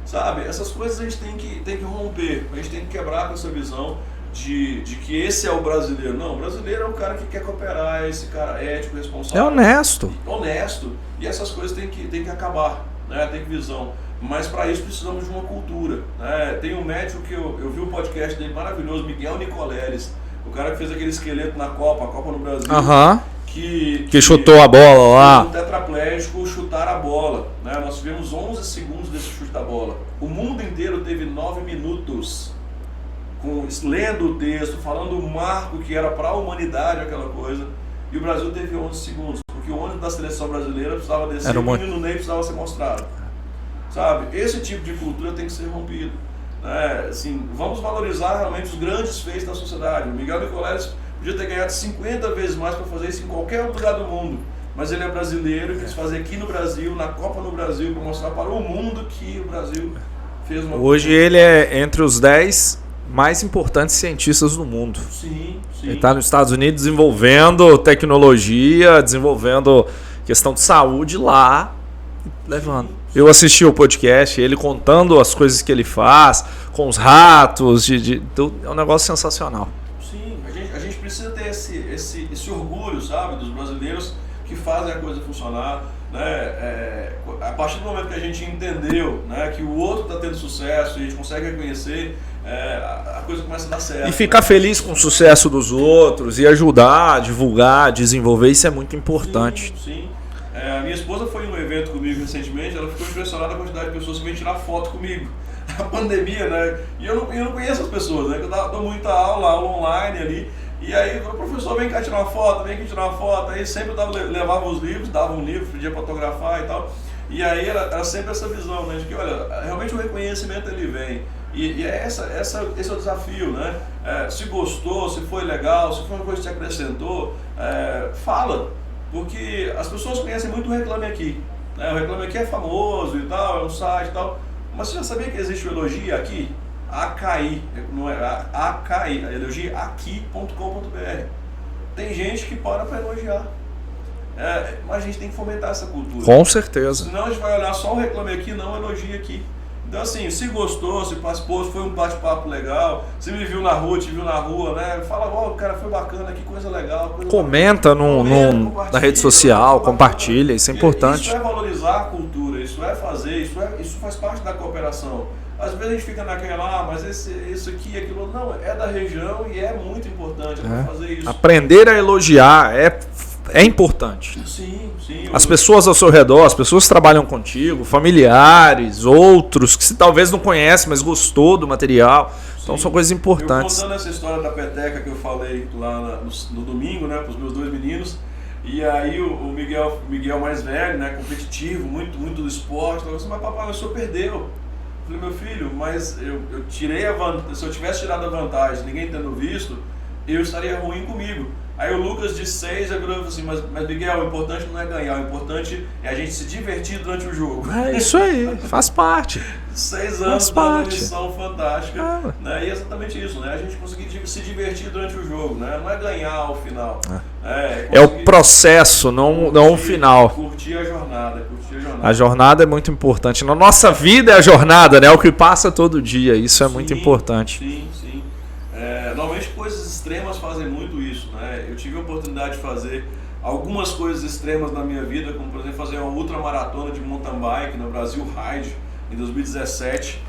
Sabe, essas coisas a gente tem que romper, a gente tem que quebrar com essa visão de que esse é o brasileiro. Não, o brasileiro é o cara que quer cooperar, é esse cara ético, responsável. É honesto. Honesto. E essas coisas tem que acabar, né? Tem visão. Mas para isso precisamos de uma cultura, né? Tem um médico que eu vi o podcast dele maravilhoso, Miguel Nicoleles, o cara que fez aquele esqueleto na Copa, a Copa no Brasil. que chutou a bola lá. Um tetraplégico chutar a bola. Né? Nós tivemos 11 segundos desse chute da bola. O mundo inteiro teve 9 minutos lendo o texto, falando o marco que era para a humanidade aquela coisa. E o Brasil teve 11 segundos, porque o ônibus da seleção brasileira precisava descer, o menino Ney precisava ser mostrado. Sabe? Esse tipo de cultura tem que ser rompido. Assim, vamos valorizar realmente os grandes feitos da sociedade. O Miguel Nicoleles podia ter ganhado 50 vezes mais para fazer isso em qualquer outro lugar do mundo, mas ele é brasileiro e quis fazer aqui no Brasil, na Copa no Brasil, para mostrar para o mundo que o Brasil fez uma... Hoje ele é entre os 10 mais importantes cientistas do mundo. Sim. Ele está nos Estados Unidos desenvolvendo tecnologia, desenvolvendo questão de saúde lá, levando. Sim. Eu assisti o podcast, ele contando as coisas que ele faz, com os ratos, é um negócio sensacional. Sim, a gente precisa ter esse orgulho, sabe, dos brasileiros que fazem a coisa funcionar. Né? A partir do momento que a gente entendeu, né, que o outro está tendo sucesso e a gente consegue reconhecer, a coisa começa a dar certo. E ficar feliz com o sucesso dos outros e ajudar, divulgar, desenvolver, isso é muito importante. Sim. A minha esposa foi em um evento comigo recentemente, ela ficou impressionada com a quantidade de pessoas que vêm tirar foto comigo. A pandemia, né? E eu não conheço as pessoas, né? Eu dou muita aula online ali. E aí, o professor, vem cá tirar uma foto, vem aqui tirar uma foto. Aí sempre levava os livros, dava um livro, pedia para fotografar e tal. E aí era sempre essa visão, né? De que, olha, realmente o reconhecimento ele vem. E esse é o desafio, né? Se gostou, se foi legal, se foi uma coisa que te acrescentou, fala. Porque as pessoas conhecem muito o Reclame Aqui. Né? O Reclame Aqui é famoso e tal, é um site e tal. Mas você já sabia que existe o Elogia Aqui? AKI, não é AKI, elogiaaqui.com.br. Tem gente que para elogiar. Mas a gente tem que fomentar essa cultura. Com certeza. Senão a gente vai olhar só o Reclame Aqui, não o Elogia Aqui. Então assim, se gostou, se participou, se foi um bate-papo legal, se me viu na rua, te viu na rua, né? Fala, cara, foi bacana, que coisa legal. Comenta na rede social, compartilha, isso é importante. Isso é valorizar a cultura, isso é fazer, isso faz parte da cooperação. Às vezes a gente fica naquela, mas isso aqui, aquilo, não, é da região e é muito importante fazer isso. Aprender a elogiar é importante. Sim. As pessoas ao seu redor, as pessoas que trabalham contigo, familiares, outros que você talvez não conhece, mas gostou do material. Então são coisas importantes. Eu contando essa história da peteca que eu falei lá no domingo, né, para os meus 2 meninos. E aí o Miguel mais velho, né, competitivo, muito do esporte, falou assim, mas papai, o senhor perdeu. Eu falei, meu filho, mas eu tirei a vantagem, se eu tivesse tirado a vantagem, ninguém tendo visto, eu estaria ruim comigo. Aí o Lucas de 6 virou e falou assim, mas Miguel, o importante não é ganhar, o importante é a gente se divertir durante o jogo. É isso aí, faz parte. 6 anos de uma lição fantástica, né? E é exatamente isso, né? A gente conseguir se divertir durante o jogo, né? Não é ganhar ao final. É o processo, não o final. Curtir a jornada. A jornada é muito importante. Na nossa vida é a jornada, né? É o que passa todo dia, isso é muito importante. Sim. Normalmente coisas extremas fazem muito isso, né? Eu tive a oportunidade de fazer algumas coisas extremas na minha vida, como por exemplo fazer uma ultramaratona de mountain bike no Brasil Ride em 2017.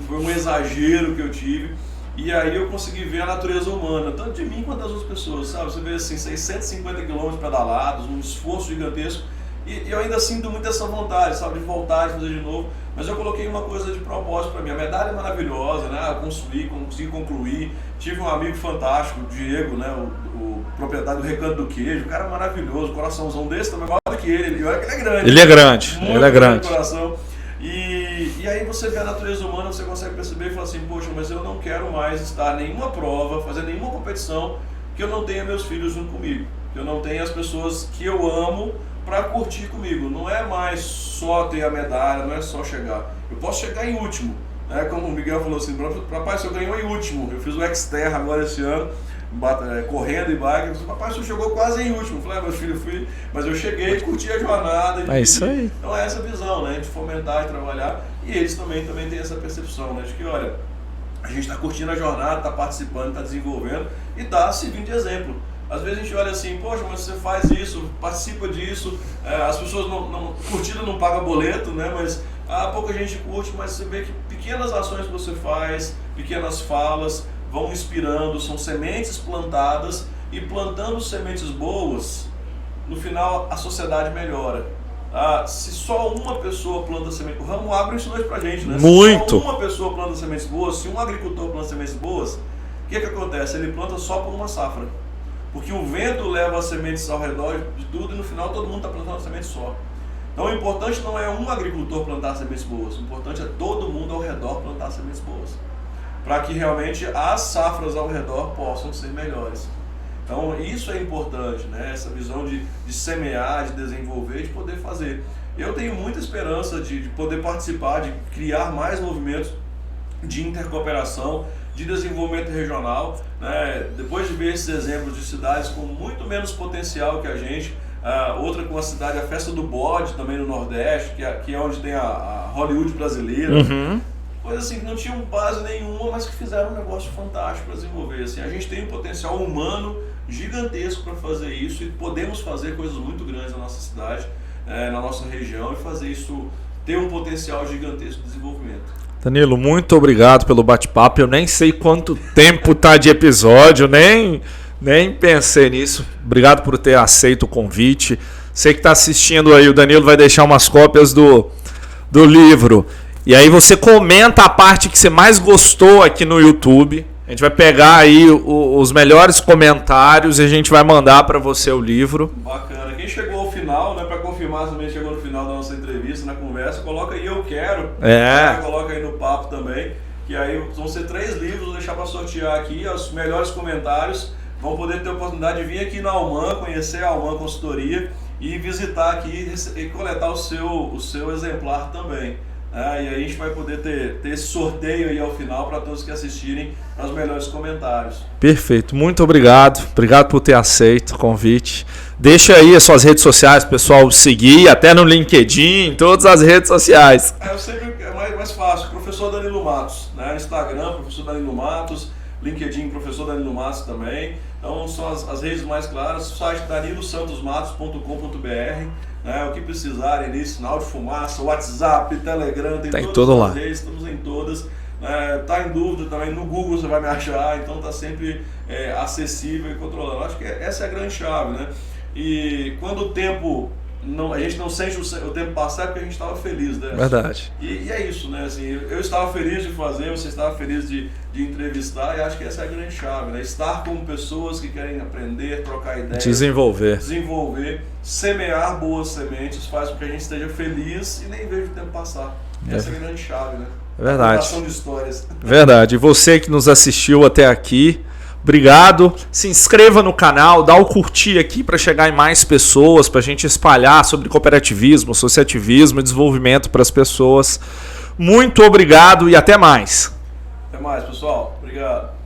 Foi um exagero que eu tive. E aí eu consegui ver a natureza humana, tanto de mim quanto das outras pessoas, sabe? Você vê assim, 650 km pedalados, um esforço gigantesco. E eu ainda sinto muito essa vontade, sabe? De voltar, de fazer de novo. Mas eu coloquei uma coisa de propósito para mim. A medalha é maravilhosa, né? Eu consegui concluir. Tive um amigo fantástico, o Diego, né? O proprietário do Recanto do Queijo. Um cara maravilhoso, coraçãozão desse também, maior do que ele. Olha que ele é grande. Ele é grande, muito ele é grande. Coração. E aí você vê a natureza humana, você consegue perceber e falar assim, poxa, mas eu não quero mais estar em nenhuma prova, fazer nenhuma competição que eu não tenha meus filhos junto comigo. Que eu não tenha as pessoas que eu amo para curtir comigo. Não é mais só ter a medalha, não é só chegar. Eu posso chegar em último, né? Como o Miguel falou assim, papai, se eu ganhou em último, eu fiz o Xterra agora esse ano, correndo e bike, eu disse, papai, você chegou quase em último. Eu falei, meu filho, mas eu cheguei e curti a jornada. É isso aí. Então é essa visão, né? De fomentar e trabalhar. E eles também têm essa percepção, né? De que, olha, a gente está curtindo a jornada, está participando, está desenvolvendo e está servindo de exemplo. Às vezes a gente olha assim, poxa, mas você faz isso, participa disso, as pessoas curtida não paga boleto, né? Mas pouca gente curte, mas você vê que pequenas ações que você faz, pequenas falas, vão inspirando, são sementes plantadas E plantando sementes boas, no final a sociedade melhora. Se só uma pessoa planta semente, o ramo agro ensinou isso pra gente, né? Muito. Se só uma pessoa planta sementes boas, se um agricultor planta sementes boas, o que acontece? Ele planta só por uma safra. Porque o vento leva as sementes ao redor de tudo e no final todo mundo está plantando uma semente só. Então o importante não é um agricultor plantar sementes boas, o importante é todo mundo ao redor plantar sementes boas. Para que realmente as safras ao redor possam ser melhores. Então isso é importante, né? Essa visão de semear, de desenvolver, de poder fazer. Eu tenho muita esperança de poder participar, de criar mais movimentos de intercooperação, de desenvolvimento regional, né? Depois de ver esses exemplos de cidades com muito menos potencial que a gente, outra com a cidade, a Festa do Bode, também no Nordeste, que é onde tem a Hollywood brasileira, coisas assim que não tinham base nenhuma, mas que fizeram um negócio fantástico para desenvolver. Assim, a gente tem um potencial humano gigantesco para fazer isso e podemos fazer coisas muito grandes na nossa cidade, na nossa região, e fazer isso ter um potencial gigantesco de desenvolvimento. Danilo, muito obrigado pelo bate-papo. Eu nem sei quanto tempo tá de episódio, nem pensei nisso. Obrigado por ter aceito o convite. Você que está assistindo aí, o Danilo vai deixar umas cópias do livro. E aí você comenta a parte que você mais gostou aqui no YouTube. A gente vai pegar aí os melhores comentários e a gente vai mandar para você o livro. Bacana. Quem chegou ao final, né, para confirmar também chegou no final da nossa entrevista, na conversa, coloca aí eu quero. Coloca aí no papo também. Que aí vão ser 3 livros, vou deixar para sortear aqui. Os melhores comentários vão poder ter a oportunidade de vir aqui na Alman, conhecer a Alman Consultoria e visitar aqui e coletar o seu exemplar também. E aí a gente vai poder ter esse sorteio aí ao final para todos que assistirem os melhores comentários. Perfeito, muito obrigado. Obrigado por ter aceito o convite. Deixa aí as suas redes sociais, pessoal, seguir, até no LinkedIn, em todas as redes sociais. Eu sempre é mais fácil, Professor Danilo Matos, né? Instagram, Professor Danilo Matos, LinkedIn, Professor Danilo Matos também. Então são as redes mais claras, o site danilosantosmatos.com.br. O que precisarem ali, sinal de fumaça, WhatsApp, Telegram, tem todas as redes, estamos em todas. Tá em dúvida também, no Google você vai me achar, então tá sempre acessível e controlando. Acho que essa é a grande chave, né? E quando o tempo, a gente não sente o tempo passar, é porque a gente estava feliz, né? Verdade. E é isso, né? Assim, eu estava feliz de fazer, você estava feliz de entrevistar, e acho que essa é a grande chave, né? Estar com pessoas que querem aprender, trocar ideias, desenvolver, semear boas sementes, faz com que a gente esteja feliz e nem veja o tempo passar. Essa é a grande chave, né? Verdade. Contação de histórias. Verdade. E você que nos assistiu até aqui, obrigado. Se inscreva no canal, dá o curtir aqui para chegar em mais pessoas, para a gente espalhar sobre cooperativismo, associativismo e desenvolvimento para as pessoas. Muito obrigado e até mais. Até mais, pessoal. Obrigado.